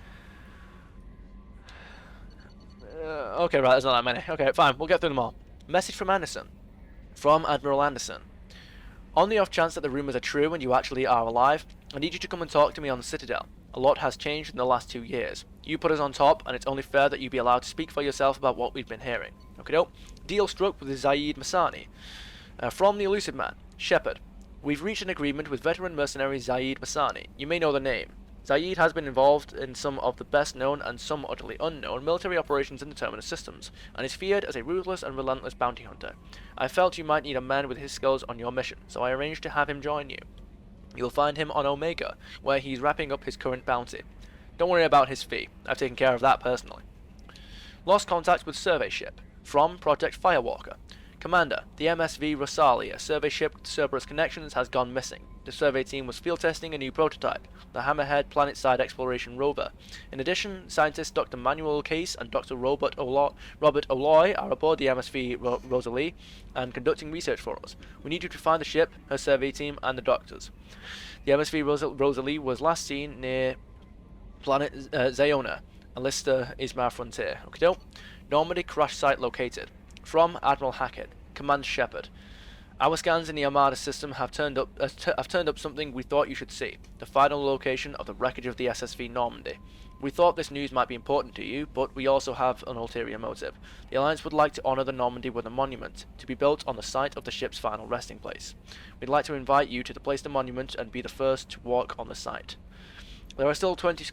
Okay, right, there's not that many. Okay, fine, we'll get through them all. Message from Anderson. From Admiral Anderson. On the off chance that the rumours are true and you actually are alive, I need you to come and talk to me on the Citadel. A lot has changed in the last 2 years. You put us on top, and it's only fair that you be allowed to speak for yourself about what we've been hearing. Okay, dope. Deal struck with Zaid Masani. From the Illusive Man. Shepard. We've reached an agreement with veteran mercenary Zaid Masani. You may know the name. Zaid has been involved in some of the best known and some utterly unknown military operations in the Terminus systems, and is feared as a ruthless and relentless bounty hunter. I felt you might need a man with his skills on your mission, so I arranged to have him join you. You'll find him on Omega, where he's wrapping up his current bounty. Don't worry about his fee. I've taken care of that personally. Lost contact with survey ship. From Project Firewalker. Commander, the MSV Rosalia, a survey ship with Cerberus connections, has gone missing. The survey team was field testing a new prototype, the Hammerhead Planet-Side Exploration Rover. In addition, scientists Dr. Manuel Case and Dr. Robert O'Loy are aboard the MSV Rosalie and conducting research for us. We need you to find the ship, her survey team, and the doctors. The MSV Rosalie was last seen near planet Zayona, Alista Ismar Frontier. Okay, Normandy crash site located. From Admiral Hackett, Command Shepard. Our scans in the Armada system have turned up something we thought you should see. The final location of the wreckage of the SSV Normandy. We thought this news might be important to you, but we also have an ulterior motive. The Alliance would like to honor the Normandy with a monument, to be built on the site of the ship's final resting place. We'd like to invite you to place the monument and be the first to walk on the site. There are still 20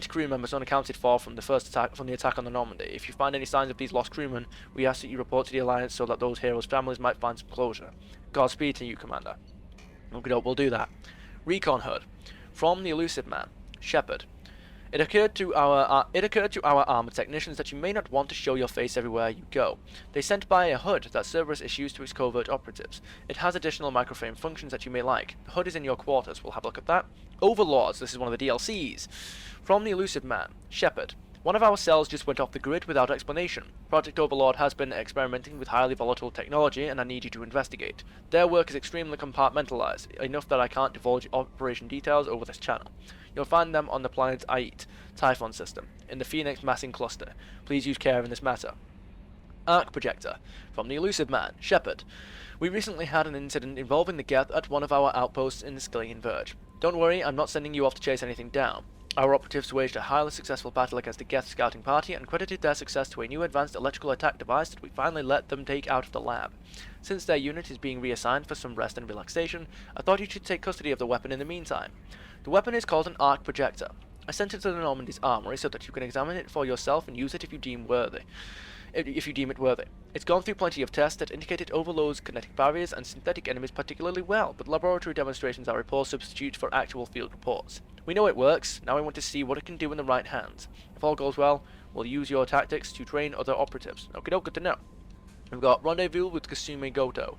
crew members unaccounted for from the attack on the Normandy. If you find any signs of these lost crewmen, we ask that you report to the Alliance so that those heroes' families might find some closure. Godspeed to you, Commander. Okay, we'll do that. Recon HUD. From the Illusive Man. Shepard. It occurred to our armor technicians that you may not want to show your face everywhere you go. They sent by a HUD that Cerberus issues to its covert operatives. It has additional microframe functions that you may like. The HUD is in your quarters. We'll have a look at that. Overlords. This is one of the DLCs. From the Illusive Man. Shepard. One of our cells just went off the grid without explanation. Project Overlord has been experimenting with highly volatile technology, and I need you to investigate. Their work is extremely compartmentalized, enough that I can't divulge operation details over this channel. You'll find them on the planet Ait, Typhon system, in the Phoenix massing cluster. Please use care in this matter. Arc projector. From the Illusive Man, Shepard. We recently had an incident involving the Geth at one of our outposts in the Skillian Verge. Don't worry, I'm not sending you off to chase anything down. Our operatives waged a highly successful battle against the Geth scouting party and credited their success to a new advanced electrical attack device that we finally let them take out of the lab. Since their unit is being reassigned for some rest and relaxation, I thought you should take custody of the weapon in the meantime. The weapon is called an arc projector. I sent it to the Normandy's armory so that you can examine it for yourself and use it if you deem it worthy. It's gone through plenty of tests that indicate it overloads kinetic barriers and synthetic enemies particularly well, but laboratory demonstrations are a poor substitute for actual field reports. We know it works, now I want to see what it can do in the right hands. If all goes well, we'll use your tactics to train other operatives. Okay, good to know. We've got Rendezvous with Kasumi Goto.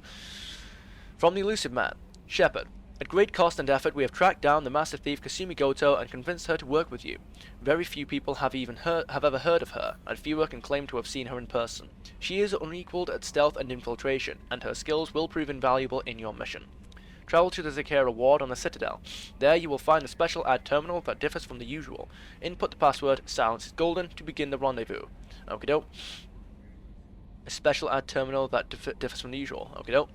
From the Illusive Man, Shepard. At great cost and effort, we have tracked down the master thief Kasumi Goto and convinced her to work with you. Very few people have ever heard of her, and fewer can claim to have seen her in person. She is unequaled at stealth and infiltration, and her skills will prove invaluable in your mission. Travel to the Zakera ward on the Citadel. There you will find a special ad terminal that differs from the usual. Input the password Silence is Golden to begin the rendezvous. Okie doke. A special ad terminal that differs from the usual. Okie doke.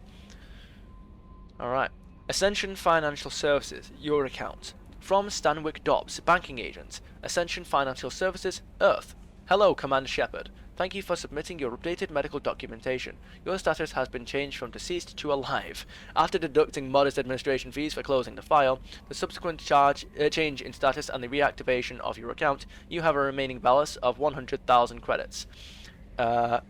Alright. Ascension Financial Services, your account. From Stanwick Dobbs, banking agent. Ascension Financial Services, Earth. Hello, Commander Shepard. Thank you for submitting your updated medical documentation. Your status has been changed from deceased to alive. After deducting modest administration fees for closing the file, the subsequent change in status and the reactivation of your account, you have a remaining balance of 100,000 credits. Yes,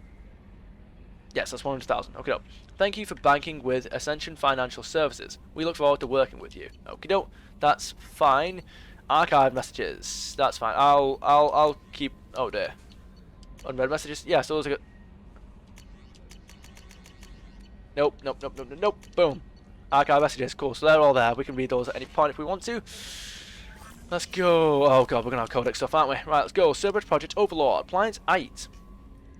that's 100,000. Okay, no. Thank you for banking with Ascension Financial Services. We look forward to working with you. Okay, no, that's fine. Archive messages. That's fine. I'll keep. Oh dear. Unread messages. Yeah, so those are good. Nope. Boom. Archive messages. Cool. So they're all there. We can read those at any point if we want to. Let's go. Oh god, we're gonna have codex stuff, aren't we? Right, let's go. Cerberus Project Overlord. Appliance 8.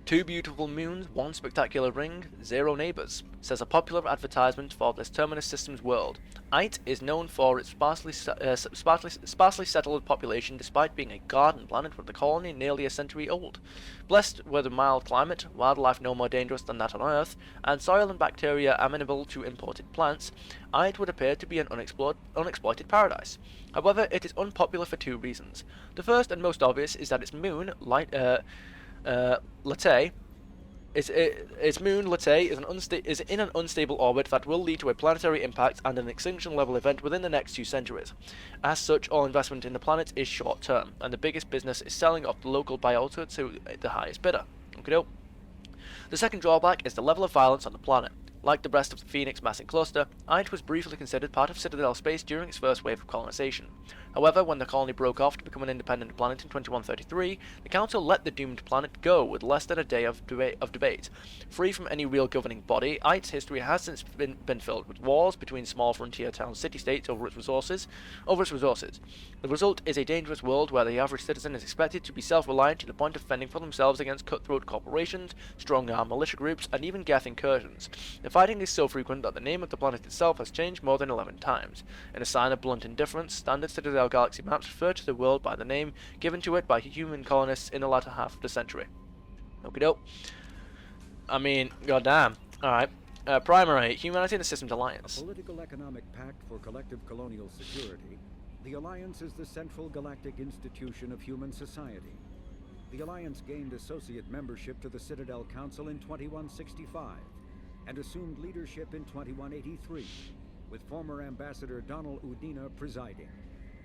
2 beautiful moons, 1 spectacular ring, 0 neighbours, says a popular advertisement for this Terminus Systems world. Ait is known for its sparsely settled population despite being a garden planet with a colony nearly a century old. Blessed with a mild climate, wildlife no more dangerous than that on Earth, and soil and bacteria amenable to imported plants, Ait would appear to be an unexploited paradise. However, it is unpopular for 2 reasons. The first and most obvious is that its moon, Latay, its moon Latay is in an unstable orbit that will lead to a planetary impact and an extinction level event within the next 2 centuries. As such, all investment in the planet is short term, and the biggest business is selling off the local biota to the highest bidder. Okay. The second drawback is the level of violence on the planet. Like the rest of the Phoenix massing cluster, Ait was briefly considered part of Citadel space during its first wave of colonization. However, when the colony broke off to become an independent planet in 2133, the Council let the doomed planet go with less than a day of debate. Free from any real governing body, Ait's history has since been filled with wars between small frontier town city-states over its resources. The result is a dangerous world where the average citizen is expected to be self-reliant to the point of fending for themselves against cutthroat corporations, strong-arm militia groups, and even Geth incursions. The fighting is so frequent that the name of the planet itself has changed more than 11 times. In a sign of blunt indifference, standard Citadel galaxy maps refer to the world by the name given to it by human colonists in the latter half of the century. Okie doke. I mean, goddamn. Alright. Primary, Humanity and the Systems Alliance. A political economic pact for collective colonial security, the Alliance is the central galactic institution of human society. The Alliance gained associate membership to the Citadel Council in 2165 and assumed leadership in 2183, with former Ambassador Donald Udina presiding.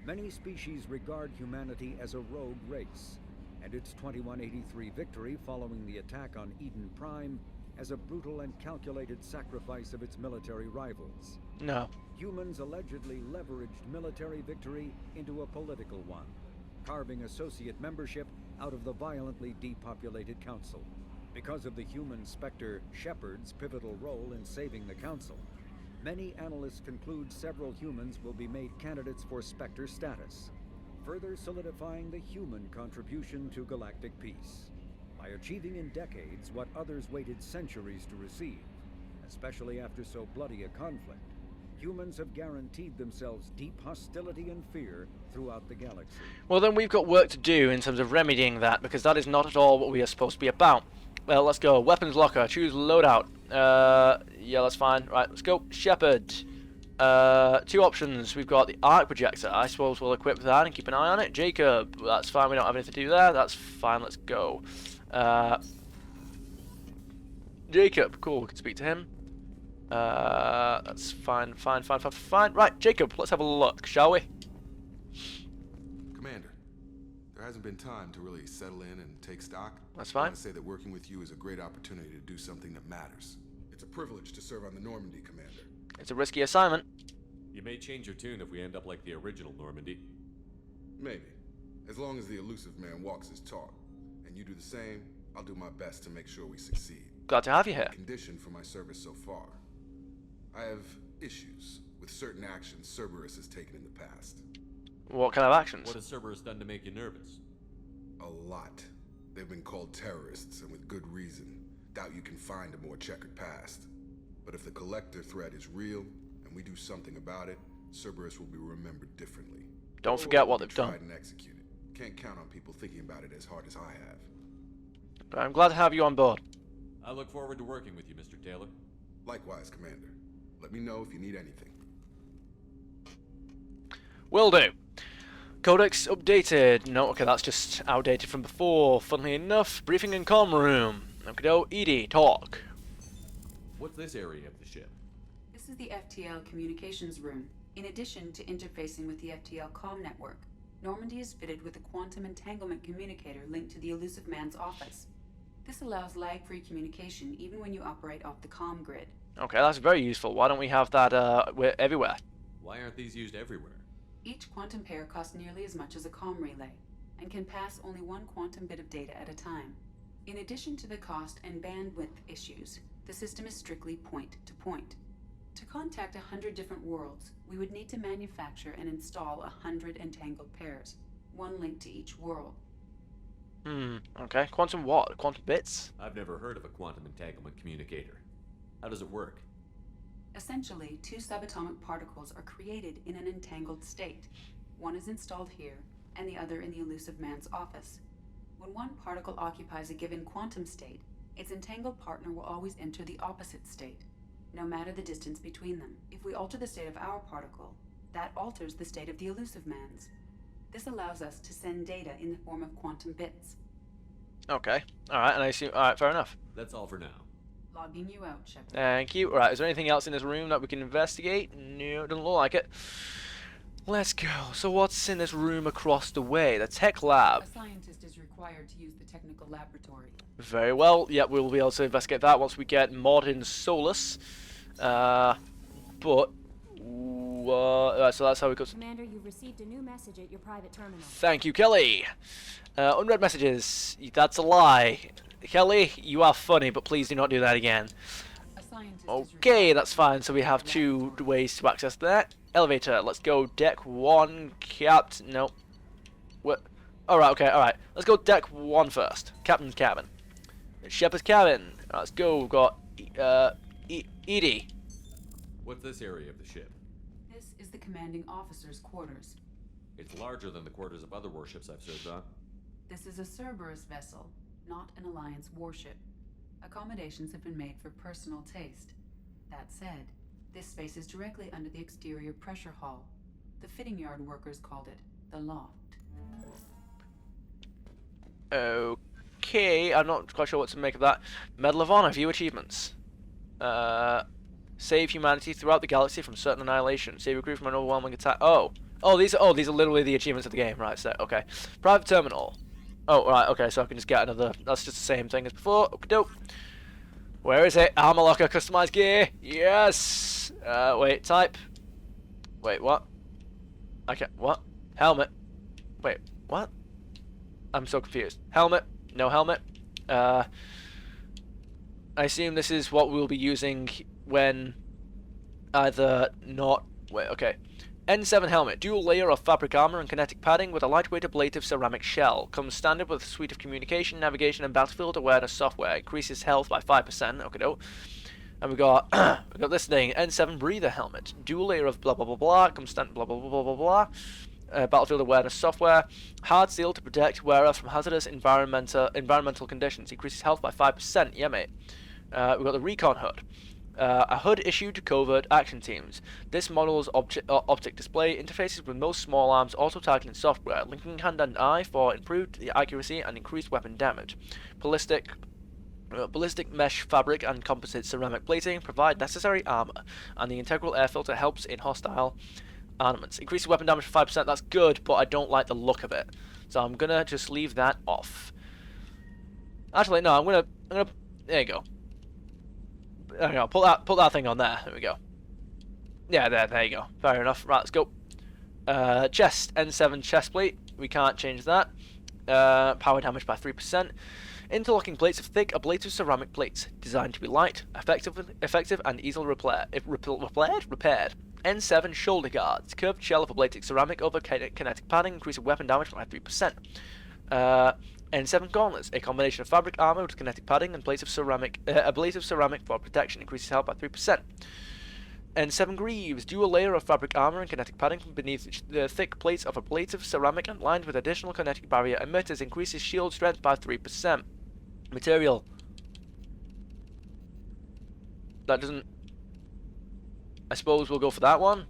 Many species regard humanity as a rogue race, and its 2183 victory following the attack on Eden Prime as a brutal and calculated sacrifice of its military rivals. No. Humans allegedly leveraged military victory into a political one, carving associate membership out of the violently depopulated Council. Because of the human Spectre Shepard's pivotal role in saving the Council, many analysts conclude several humans will be made candidates for Spectre status, further solidifying the human contribution to galactic peace. By achieving in decades what others waited centuries to receive, especially after so bloody a conflict, humans have guaranteed themselves deep hostility and fear throughout the galaxy. Well, then we've got work to do in terms of remedying that, because that is not at all what we are supposed to be about. Well, let's go. Weapons locker. Choose loadout. Yeah, that's fine. Right, let's go. Shepard. 2 options. We've got the arc projector. I suppose we'll equip that and keep an eye on it. Jacob. That's fine. We don't have anything to do there. That's fine. Let's go. Jacob. Cool. We can speak to him. That's fine. Fine. Right, Jacob. Let's have a look, shall we? Commander, there hasn't been time to really settle in and take stock. That's I fine. want to say that working with you is a great opportunity to do something that matters. It's a privilege to serve on the Normandy, Commander. It's a risky assignment. You may change your tune if we end up like the original Normandy. Maybe. As long as the Illusive man walks his talk, and you do the same, I'll do my best to make sure we succeed. Glad to have you here. Condition for my service so far. I have issues with certain actions Cerberus has taken in the past. What kind of actions? What has Cerberus done to make you nervous? A lot. They've been called terrorists, and with good reason. Doubt you can find a more checkered past. But if the Collector threat is real, and we do something about it, Cerberus will be remembered differently. Don't forget what they've done. Tried and executed. Can't count on people thinking about it as hard as I have. But I'm glad to have you on board. I look forward to working with you, Mr. Taylor. Likewise, Commander. Let me know if you need anything. Will do. Codex updated. No, okay, that's just outdated from before. Funnily enough, briefing and comm room. Okay, go. Edie, talk. What's this area of the ship? This is the FTL communications room. In addition to interfacing with the FTL comm network, Normandy is fitted with a quantum entanglement communicator linked to the Illusive Man's office. This allows lag-free communication even when you operate off the comm grid. Okay, that's very useful. Why don't we have that everywhere? Why aren't these used everywhere? Each quantum pair costs nearly as much as a comm relay, and can pass only 1 quantum bit of data at a time. In addition to the cost and bandwidth issues, the system is strictly point-to-point. To contact 100 different worlds, we would need to manufacture and install 100 entangled pairs, 1 link to each world. Okay. Quantum what? Quantum bits? I've never heard of a quantum entanglement communicator. How does it work? Essentially, 2 subatomic particles are created in an entangled state. One is installed here, and the other in the Illusive Man's office. When one particle occupies a given quantum state, its entangled partner will always enter the opposite state, no matter the distance between them. If we alter the state of our particle, that alters the state of the Illusive Man's. This allows us to send data in the form of quantum bits. Okay. Alright, and I assume... Alright, fair enough. That's all for now. Logging you out, Shepard. Thank you. Alright, is there anything else in this room that we can investigate? No, doesn't look like it. Let's go. So what's in this room across the way? The tech lab. A scientist is required to use the technical laboratory. Very well. Yeah, we'll be able to investigate that once we get modern Solus. So that's how we go. Commander, you've received a new message at your private terminal. Thank you, Kelly. Unread messages. That's a lie. Kelly, you are funny, but please do not do that again. Okay, that's fine. So we have 2 ways to access that. Elevator. Let's go deck 1. No. What? Alright, okay, alright. Let's go deck 1 first. Captain's cabin. Shepard's cabin. Right, let's go. We've got Edie. What's this area of the ship? This is the commanding officer's quarters. It's larger than the quarters of other warships I've served on. This is a Cerberus vessel, not an Alliance warship. Accommodations have been made for personal taste. That said, this space is directly under the exterior pressure hall. The fitting yard workers called it the loft. Okay, I'm not quite sure what to make of that. Medal of Honor, view achievements. Save humanity throughout the galaxy from certain annihilation. Save your crew from an overwhelming attack. These are literally the achievements of the game. Right, so okay. Private terminal. Oh, right, okay, so I can just get another. That's just the same thing as before. Okay, dope. Where is it? Armor locker, customized gear. Yes. Wait, type. Wait, what? Okay, what? Helmet. Wait, what? I'm so confused. Helmet. No helmet. I assume this is what we'll be using when either not... Wait, okay. N7 helmet. Dual layer of fabric armor and kinetic padding with a lightweight ablative ceramic shell. Comes standard with a suite of communication, navigation, and battlefield awareness software. Increases health by 5%. Okay, no. And we got this thing. N7 breather helmet. Dual layer of blah blah blah blah. Comes standard blah blah blah blah blah blah. battlefield awareness software. Hard seal to protect wearer from hazardous environmental conditions. Increases health by 5%. Yeah, mate. We've got the recon HUD. A HUD issued to covert action teams. This model's optic display interfaces with most small arms auto-targeting software, linking hand and eye for improved accuracy and increased weapon damage. Ballistic mesh fabric and composite ceramic plating provide necessary armor, and the integral air filter helps in hostile armaments. Increases weapon damage for 5%. That's good, but I don't like the look of it, so I'm gonna just leave that off. Actually, no, I'm gonna. There you go. There you go. Put that thing on there. There we go. Yeah, there you go. Fair enough. Right, let's go. Chest N7 chest plate. We can't change that. Power damage by 3%. Interlocking plates of thick ablative ceramic plates, designed to be light, effective, and easily repaired. N7 shoulder guards, curved shell of ablative ceramic over kinetic padding, increasing weapon damage by 3%. N7 gauntlets, a combination of fabric armor with kinetic padding and plates of ablative ceramic for protection, increases health by 3%. N7 greaves, dual layer of fabric armor and kinetic padding beneath the thick plates of ablative ceramic and lined with additional kinetic barrier emitters, increases shield strength by 3%. Material. That doesn't... I suppose we'll go for that one.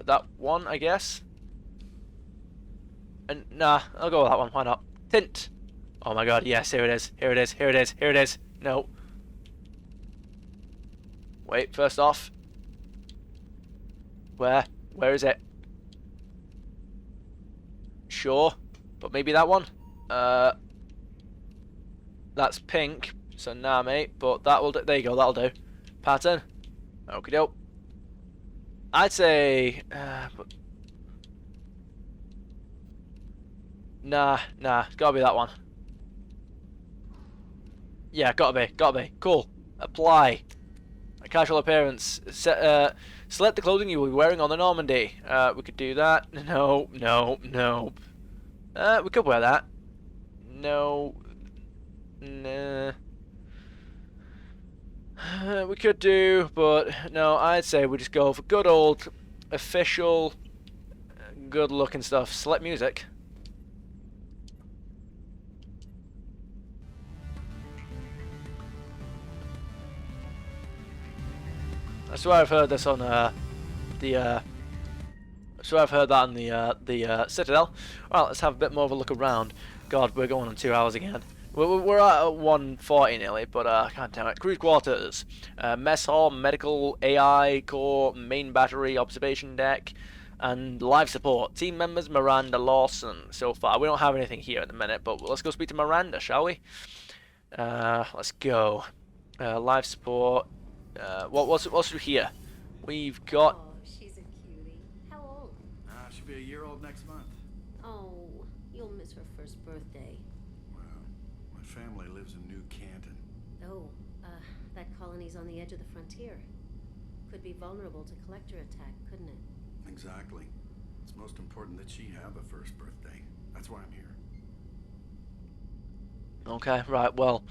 That one, I guess. And nah, I'll go with that one. Why not? Tint. Oh my god, yes, here it is. Here it is. Here it is. Here it is. No. Wait, first off. Where is it? Sure. But maybe that one? That's pink. So nah, mate. But that will do. There you go, that'll do. Pattern. Okie doke. I'd say... but Nah, it's gotta be that one. Yeah, gotta be. Cool. Apply. A casual appearance. Select the clothing you will be wearing on the Normandy. We could do that. No. We could wear that. No. Nah. We could do, but no, I'd say we just go for good old, official, good looking stuff. Select music. I swear I've heard this on I swear I've heard that on the Citadel. Alright, let's have a bit more of a look around. God, we're going on 2 hours again. We're at 1:40 nearly, but God damn it. Crew quarters, mess hall, medical, AI core, main battery, observation deck, and life support. Team members Miranda Lawson. So far, we don't have anything here at the minute, but let's go speak to Miranda, shall we? Let's go. Life support. What's through here? We've got. Oh, she's a cutie. How old? She'll be a year old next month. Oh, you'll miss her first birthday. Wow. My family lives in New Canton. Oh, that colony's on the edge of the frontier. Could be vulnerable to collector attack, couldn't it? Exactly. It's most important that she have a first birthday. That's why I'm here. Okay, right. Well,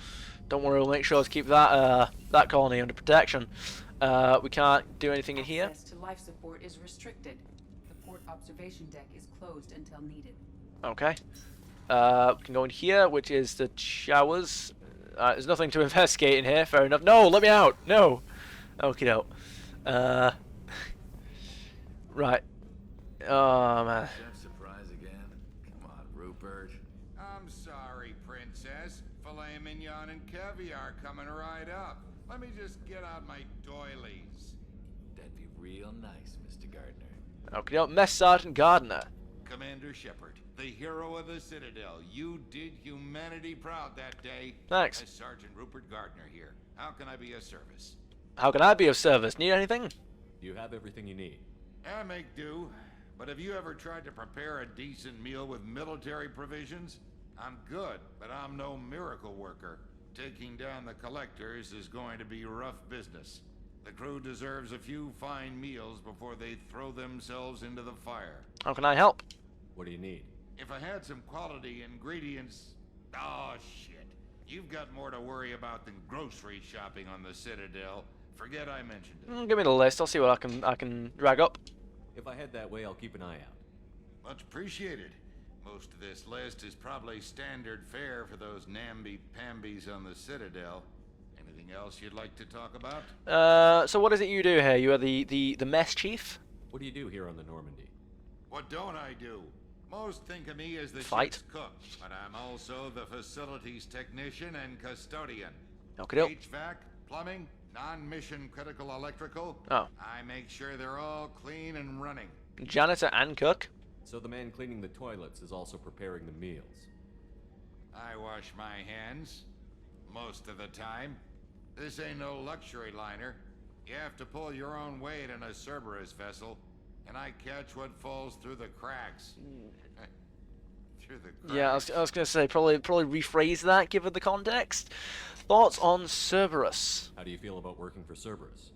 don't worry. We'll make sure to keep that that colony under protection. We can't do anything in here. Access to life support is restricted. The port observation deck is closed until needed. Okay. We can go in here, which is the showers. There's nothing to investigate in here. Fair enough. No, let me out. No. Okay, no. Right. Oh man. Surprise again. Come on, Rupert. I'm sorry, Princess. Filet mignon and caviar coming right up. Let me just get out my doilies. That'd be real nice, Mr. Gardner. Okay, no. Mess Sergeant Gardner. Commander Shepard, the hero of the Citadel. You did humanity proud that day. Thanks. Sergeant Rupert Gardner here. How can I be of service? How can I be of service? Need anything? You have everything you need. I make do. But have you ever tried to prepare a decent meal with military provisions? I'm good, but I'm no miracle worker. Taking down the collectors is going to be rough business. The crew deserves a few fine meals before they throw themselves into the fire. How can I help? What do you need? If I had some quality ingredients... Oh, shit. You've got more to worry about than grocery shopping on the Citadel. Forget I mentioned it. Give me the list. I'll see what I can drag up. If I head that way, I'll keep an eye out. Much appreciated. Most of this list is probably standard fare for those namby-pambies on the Citadel. Anything else you'd like to talk about? So what is it you do here? You are the mess chief? What do you do here on the Normandy? What don't I do? Most think of me as the Fight. ship's cook, but I'm also the facilities technician and custodian. Okay. HVAC, plumbing, non-mission critical electrical. Oh. I make sure they're all clean and running. Janitor and cook? So the man cleaning the toilets is also preparing the meals. I wash my hands. Most of the time. This ain't no luxury liner. You have to pull your own weight in a Cerberus vessel, and I catch what falls through the cracks. Through the cracks. Yeah, I was gonna say probably rephrase that given the context. Thoughts on Cerberus? How do you feel about working for Cerberus?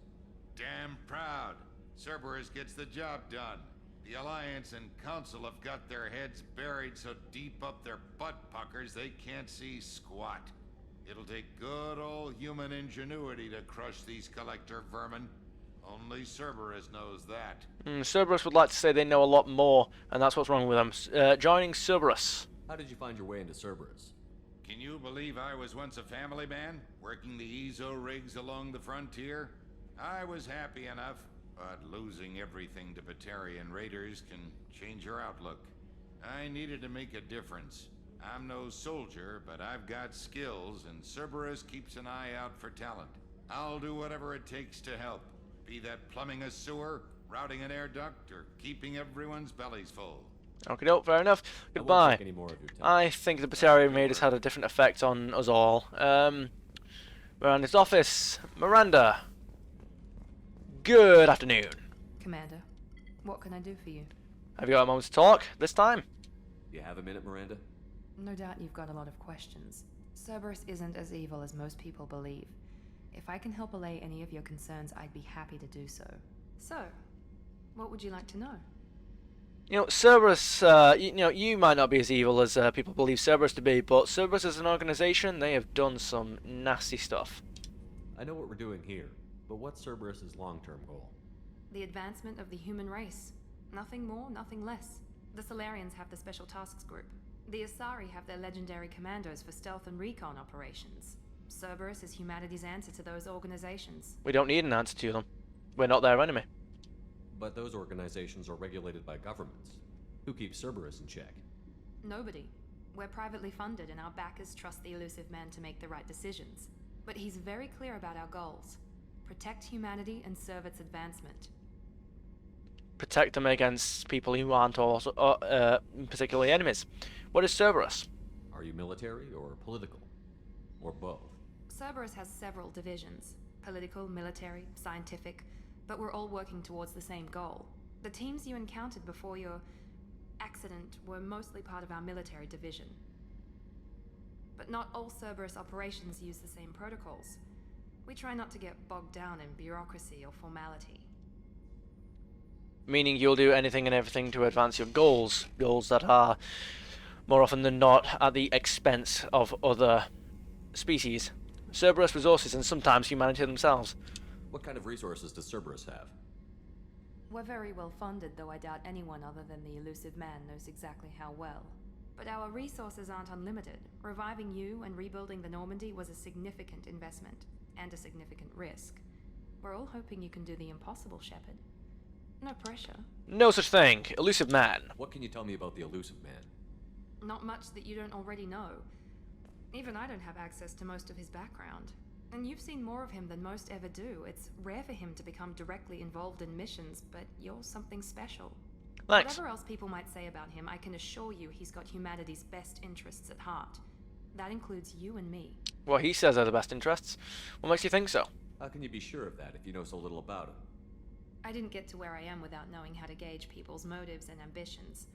Damn proud. Cerberus gets the job done. The Alliance and Council have got their heads buried so deep up their butt puckers they can't see squat. It'll take good old human ingenuity to crush these collector vermin. Only Cerberus knows that. Cerberus would like to say they know a lot more, and that's what's wrong with them. Joining Cerberus. How did you find your way into Cerberus? Can you believe I was once a family man, working the EZO rigs along the frontier? I was happy enough, but losing everything to Batarian raiders can change your outlook. I needed to make a difference. I'm no soldier, but I've got skills, and Cerberus keeps an eye out for talent. I'll do whatever it takes to help. Be that plumbing a sewer, routing an air duct, or keeping everyone's bellies full. Okay, no, fair enough. Goodbye. Any more of your time. I think the Batarian raiders had a different effect on us all. Miranda's office. Miranda. Good afternoon. Commander, what can I do for you? Have you got a moment to talk this time? You have a minute, Miranda? No doubt you've got a lot of questions. Cerberus isn't as evil as most people believe. If I can help allay any of your concerns, I'd be happy to do so. So, what would you like to know? You know, Cerberus, you might not be as evil as people believe Cerberus to be, but Cerberus as an organization, they have done some nasty stuff. I know what we're doing here, but what's Cerberus's long-term goal? The advancement of the human race. Nothing more, nothing less. The Solarians have the Special Tasks Group. The Asari have their legendary commandos for stealth and recon operations. Cerberus is humanity's answer to those organizations. We don't need an answer to them. We're not their enemy. But those organizations are regulated by governments. Who keeps Cerberus in check? Nobody. We're privately funded and our backers trust the Illusive Man to make the right decisions. But he's very clear about our goals. Protect humanity and serve its advancement. Protect them against people who aren't also particularly enemies. What is Cerberus? Are you military or political? Or both? Cerberus has several divisions. Political, military, scientific, but we're all working towards the same goal. The teams you encountered before your accident were mostly part of our military division. But not all Cerberus operations use the same protocols. We try not to get bogged down in bureaucracy or formality. Meaning you'll do anything and everything to advance your goals. Goals that are, more often than not, at the expense of other species. Cerberus resources and sometimes humanity themselves. What kind of resources does Cerberus have? We're very well funded, though I doubt anyone other than the Illusive Man knows exactly how well. But our resources aren't unlimited. Reviving you and rebuilding the Normandy was a significant investment, and a significant risk. We're all hoping you can do the impossible, Shepard. No pressure. No such thing. Illusive Man. What can you tell me about the Illusive Man? Not much that you don't already know. Even I don't have access to most of his background. And you've seen more of him than most ever do. It's rare for him to become directly involved in missions, but you're something special. Thanks. Whatever else people might say about him, I can assure you he's got humanity's best interests at heart. That includes you and me. Well, he says they're the best interests. What makes you think so? How can you be sure of that if you know so little about him? I didn't get to where I am without knowing how to gauge people's motives and ambitions,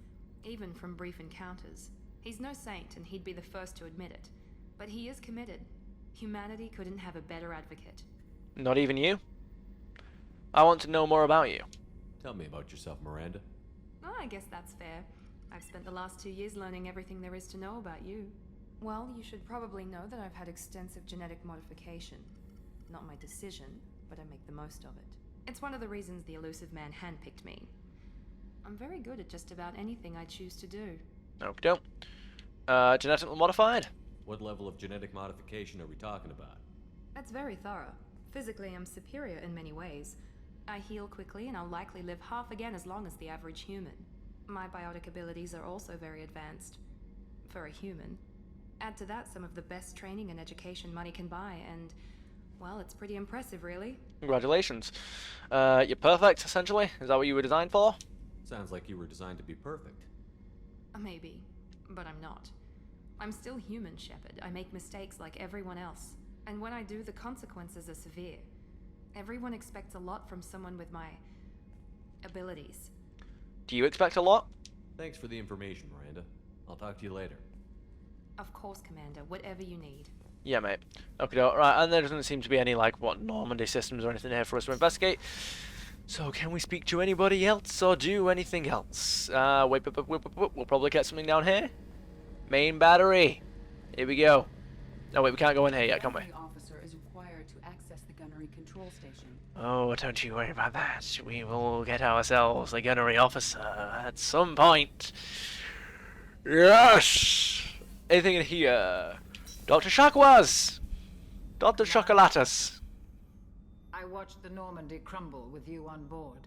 even from brief encounters. He's no saint, and he'd be the first to admit it. But he is committed. Humanity couldn't have a better advocate. Not even you? I want to know more about you. Tell me about yourself, Miranda. Oh, I guess that's fair. I've spent the last 2 years learning everything there is to know about you. Well, you should probably know that I've had extensive genetic modification. Not my decision, but I make the most of it. It's one of the reasons the Illusive man handpicked me. I'm very good at just about anything I choose to do. Okay. Genetically modified? What level of genetic modification are we talking about? That's very thorough. Physically, I'm superior in many ways. I heal quickly, and I'll likely live half again as long as the average human. My biotic abilities are also very advanced. For a human. Add to that some of the best training and education money can buy, and, well, it's pretty impressive, really. Congratulations. You're perfect, essentially? Is that what you were designed for? Sounds like you were designed to be perfect. Maybe, but I'm not. I'm still human, Shepard. I make mistakes like everyone else. And when I do, the consequences are severe. Everyone expects a lot from someone with my abilities. Do you expect a lot? Thanks for the information, Miranda. I'll talk to you later. Of course, Commander. Whatever you need. Yeah, mate. Okay, right, and there doesn't seem to be any, like, Normandy systems or anything here for us to investigate. So, can we speak to anybody else or do anything else? Wait, we'll probably get something down here. Main battery. Here we go. No, wait, we can't go in here yet, can we? The officer is required to access the gunnery control station. Oh, don't you worry about that. We will get ourselves a gunnery officer at some point. Yes! Anything in here? Dr. Chakwas! Dr. Chocolatus. I watched the Normandy crumble with you on board.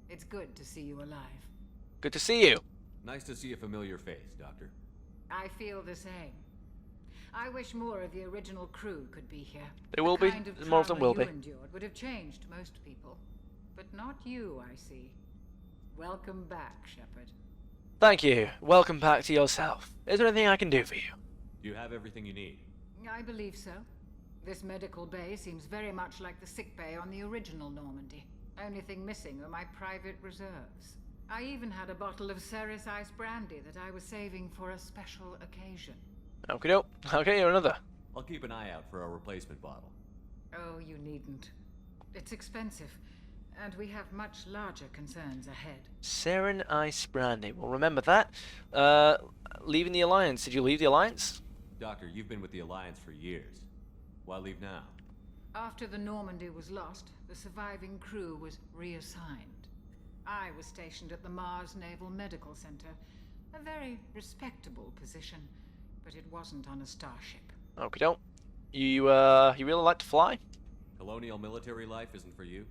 It's good to see you alive. Good to see you. Nice to see a familiar face, Doctor. I feel the same. I wish more of the original crew could be here. They will be. More of them will be. You endured would have changed most people. But not you, I see. Welcome back, Shepard. Thank you. Welcome back to yourself. Is there anything I can do for you? Do you have everything you need? I believe so. This medical bay seems very much like the sick bay on the original Normandy. Only thing missing are my private reserves. I even had a bottle of Ceres Ice brandy that I was saving for a special occasion. Okay, doke. Okay, or another. I'll keep an eye out for a replacement bottle. Oh, you needn't. It's expensive, and we have much larger concerns ahead. Seren Ice Brandy. Well, remember that. Leaving the Alliance. Did you leave the Alliance? Doctor, you've been with the Alliance for years. Why leave now? After the Normandy was lost, the surviving crew was reassigned. I was stationed at the Mars Naval Medical Center. A very respectable position, but it wasn't on a starship. Okay, don't. You really like to fly? Colonial military life isn't for you?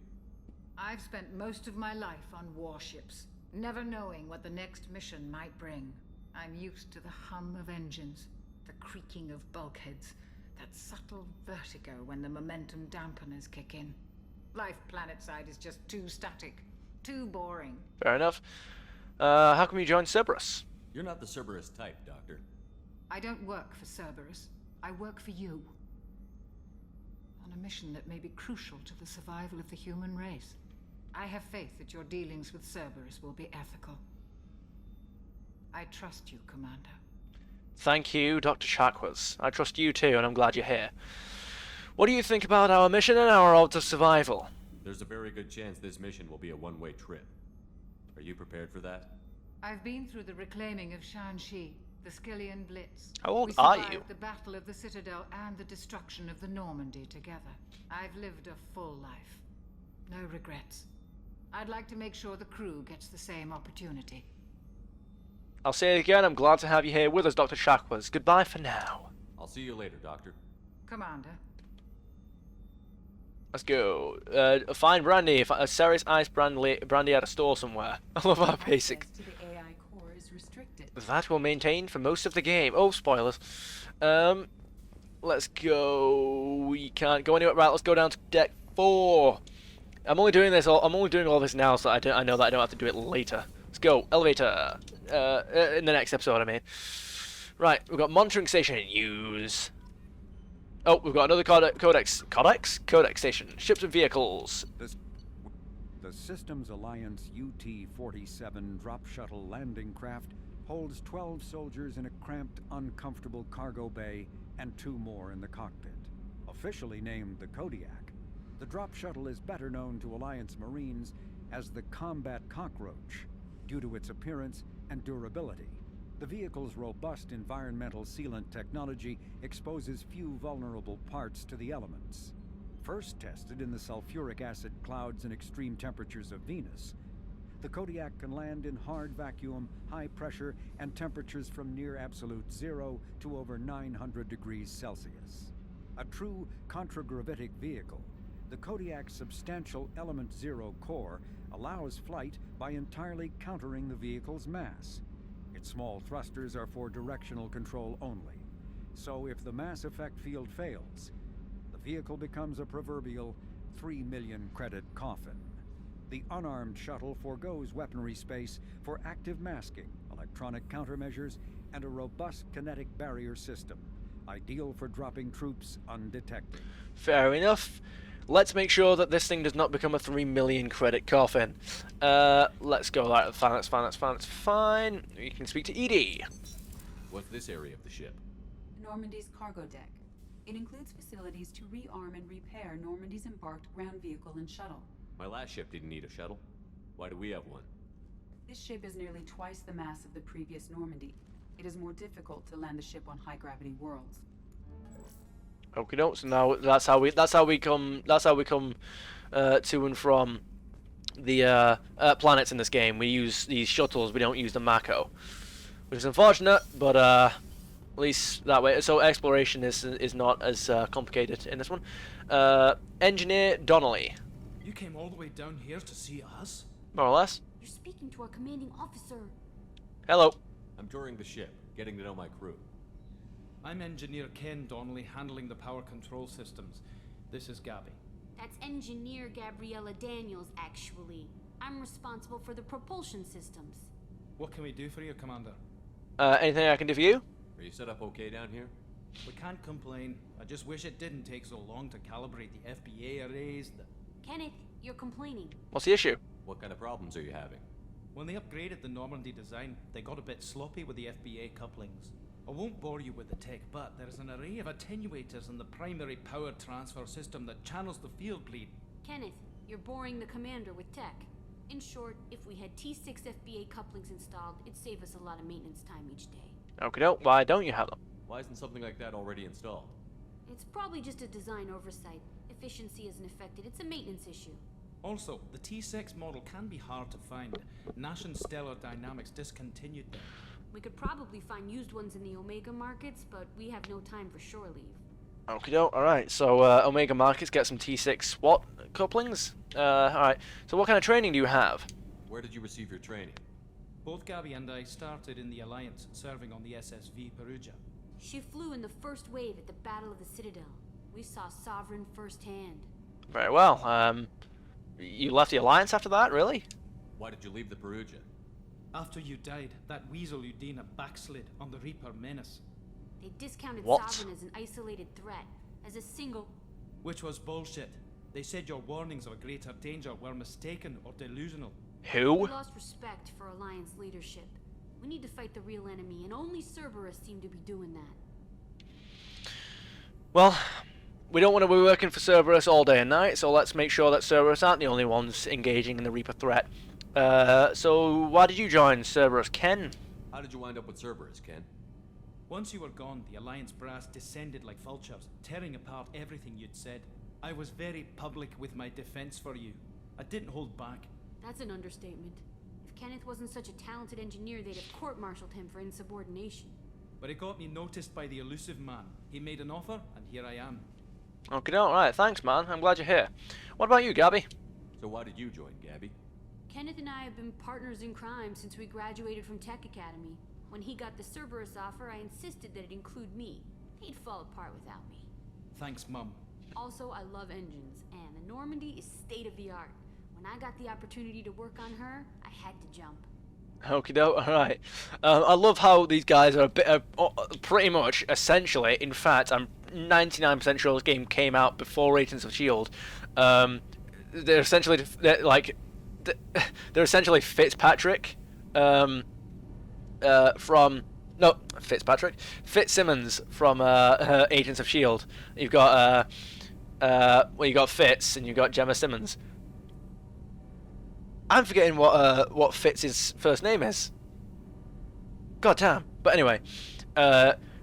I've spent most of my life on warships, never knowing what the next mission might bring. I'm used to the hum of engines, the creaking of bulkheads, that subtle vertigo when the momentum dampeners kick in. Life planetside is just too static, too boring. Fair enough. How come you joined Cerberus? You're not the Cerberus type, Doctor. I don't work for Cerberus. I work for you. On a mission that may be crucial to the survival of the human race. I have faith that your dealings with Cerberus will be ethical. I trust you, Commander. Thank you, Dr. Chakwas. I trust you too, and I'm glad you're here. What do you think about our mission and our odds of survival? There's a very good chance this mission will be a one-way trip. Are you prepared for that? I've been through the reclaiming of Shanxi, the Skillian Blitz. How old we are survived you? The Battle of the Citadel and the destruction of the Normandy together. I've lived a full life. No regrets. I'd like to make sure the crew gets the same opportunity. I'll say it again, I'm glad to have you here with us, Dr. Chakwas. Goodbye for now. I'll see you later, Doctor. Commander. Let's go. A fine brandy, a Ceres Ice brandy at a store somewhere. I love our basic. Access to the AI core is restricted. That will maintain for most of the game. Oh, spoilers. Let's go. We can't go anywhere. Right, let's go down to deck 4. I'm only doing all this now, so I know that I don't have to do it later. Let's go. Elevator. In the next episode, I mean. Right, we've got monitoring station. Use. Oh, we've got another codex station. Ships and vehicles. The Systems Alliance UT-47 drop shuttle landing craft holds 12 soldiers in a cramped, uncomfortable cargo bay and 2 more in the cockpit. Officially named the Kodiak, the drop shuttle is better known to Alliance Marines as the Combat Cockroach, due to its appearance and durability. The vehicle's robust environmental sealant technology exposes few vulnerable parts to the elements. First tested in the sulfuric acid clouds and extreme temperatures of Venus, the Kodiak can land in hard vacuum, high pressure, and temperatures from near absolute zero to over 900 degrees Celsius. A true contragravitic vehicle, the Kodiak's substantial element zero core allows flight by entirely countering the vehicle's mass. Its small thrusters are for directional control only. So if the mass effect field fails, the vehicle becomes a proverbial 3 million credit coffin. The unarmed shuttle forgoes weaponry space for active masking, electronic countermeasures, and a robust kinetic barrier system, ideal for dropping troops undetected. Fair enough. Let's make sure that this thing does not become a 3 million credit coffin. Let's go. That's fine. You can speak to Edie. What's this area of the ship? Normandy's cargo deck. It includes facilities to rearm and repair Normandy's embarked ground vehicle and shuttle. My last ship didn't need a shuttle. Why do we have one? This ship is nearly twice the mass of the previous Normandy. It is more difficult to land the ship on high-gravity worlds. Okay, no. So now that's how we come to and from the planets in this game. We use these shuttles. We don't use the Mako, which is unfortunate, but at least that way. So exploration is not as complicated in this one. Engineer Donnelly. You came all the way down here to see us? More or less. You're speaking to our commanding officer. Hello. I'm touring the ship, getting to know my crew. I'm Engineer Ken Donnelly, handling the power control systems. This is Gabby. That's Engineer Gabriella Daniels, actually. I'm responsible for the propulsion systems. What can we do for you, Commander? Anything I can do for you? Are you set up okay down here? We can't complain. I just wish it didn't take so long to calibrate the FBA arrays. Kenneth, you're complaining. What's the issue? What kind of problems are you having? When they upgraded the Normandy design, they got a bit sloppy with the FBA couplings. I won't bore you with the tech, but there's an array of attenuators in the primary power transfer system that channels the field bleed. Kenneth, you're boring the commander with tech. In short, if we had T6 FBA couplings installed, it'd save us a lot of maintenance time each day. Okay, no. Why don't you have them? Why isn't something like that already installed? It's probably just a design oversight. Efficiency isn't affected. It's a maintenance issue. Also, the T6 model can be hard to find. Nash and Stellar Dynamics discontinued them. We could probably find used ones in the Omega markets, but we have no time for shore leave. Okay, no. Alright, so Omega markets get some T6 what couplings? Alright, so what kind of training do you have? Where did you receive your training? Both Gabby and I started in the Alliance, serving on the SSV Perugia. She flew in the first wave at the Battle of the Citadel. We saw Sovereign firsthand. Very well. You left the Alliance after that, really? Why did you leave the Perugia? After you died, that weasel Udina backslid on the Reaper menace. They discounted What? Sovereign as an isolated threat, as a single... Which was bullshit. They said your warnings of a greater danger were mistaken or delusional. Who? We lost respect for Alliance leadership. We need to fight the real enemy, and only Cerberus seem to be doing that. Well, we don't want to be working for Cerberus all day and night, so let's make sure that Cerberus aren't the only ones engaging in the Reaper threat. So why did you join Cerberus, Ken? How did you wind up with Cerberus, Ken? Once you were gone, the Alliance brass descended like vultures, tearing apart everything you'd said. I was very public with my defense for you. I didn't hold back. That's an understatement. If Kenneth wasn't such a talented engineer, they'd have court-martialed him for insubordination. But it got me noticed by the Illusive man. He made an offer, and here I am. Okay, alright, thanks man, I'm glad you're here. What about you, Gabby? So why did you join, Gabby? Kenneth and I have been partners in crime since we graduated from Tech Academy. When he got the Cerberus offer, I insisted that it include me. He'd fall apart without me. Thanks, Mum. Also, I love engines, and the Normandy is state-of-the-art. When I got the opportunity to work on her, I had to jump. Okie doke, alright. I love how these guys are a bit, pretty much, essentially, in fact, I'm 99% sure this game came out before Agents of S.H.I.E.L.D. They're essentially, they're essentially Fitzpatrick, Fitzsimmons from Agents of S.H.I.E.L.D. You've got, you got Fitz and you've got Gemma Simmons. I'm forgetting what Fitz's first name is. God damn. But anyway,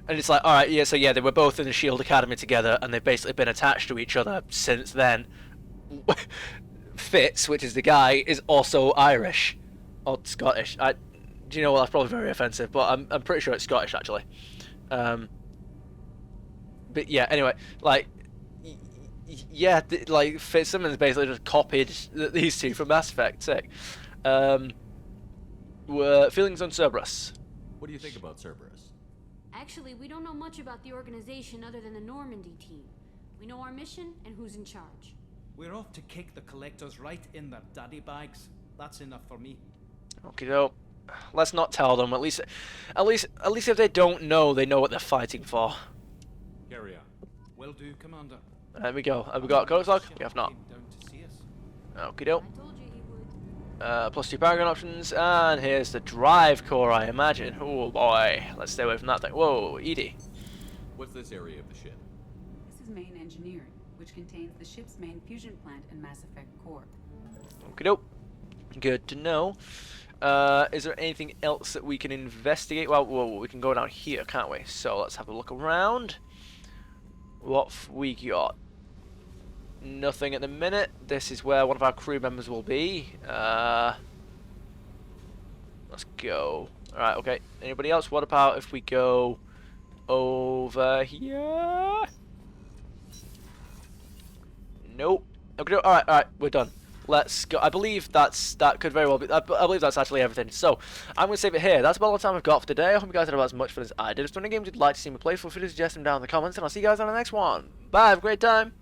And it's like, alright, yeah, so yeah, they were both in the SHIELD Academy together, and they've basically been attached to each other since then. Fitz, which is the guy, is also Irish. Or Scottish. Do you know what, that's probably very offensive, but I'm pretty sure it's Scottish, actually. But yeah, anyway, like, yeah, like, Fitzsimmons basically just copied these two from Mass Effect, sick. Feelings on Cerberus. What do you think about Cerberus? Actually, we don't know much about the organization other than the Normandy team. We know our mission and who's in charge. We're off to kick the Collectors right in their daddy bags. That's enough for me. Okay, though. Let's not tell them. At least if they don't know, they know what they're fighting for. Carry on. Will do, Commander. There we go. Have we got a code log? We have not. Okay, doke. +2 paragon options, and here's the drive core, I imagine. Oh boy, let's stay away from that thing. Whoa, Edie. What's this area of the ship? This is main engineering, which contains the ship's main fusion plant and Mass Effect core. Okay, doke. Good to know. Is there anything else that we can investigate? Well, we can go down here, can't we? So let's have a look around. What we got? Nothing at the minute. This is where one of our crew members will be. Let's go. Alright, okay. Anybody else? What about if we go over here? Nope. Okay, alright, we're done. Let's go. I believe that could very well be. I believe that's actually everything. So I'm going to save it here. That's about all the time I've got for today. I hope you guys had about as much fun as I did. If there's any games you'd like to see me play, feel free to suggest them down in the comments, and I'll see you guys on the next one. Bye. Have a great time.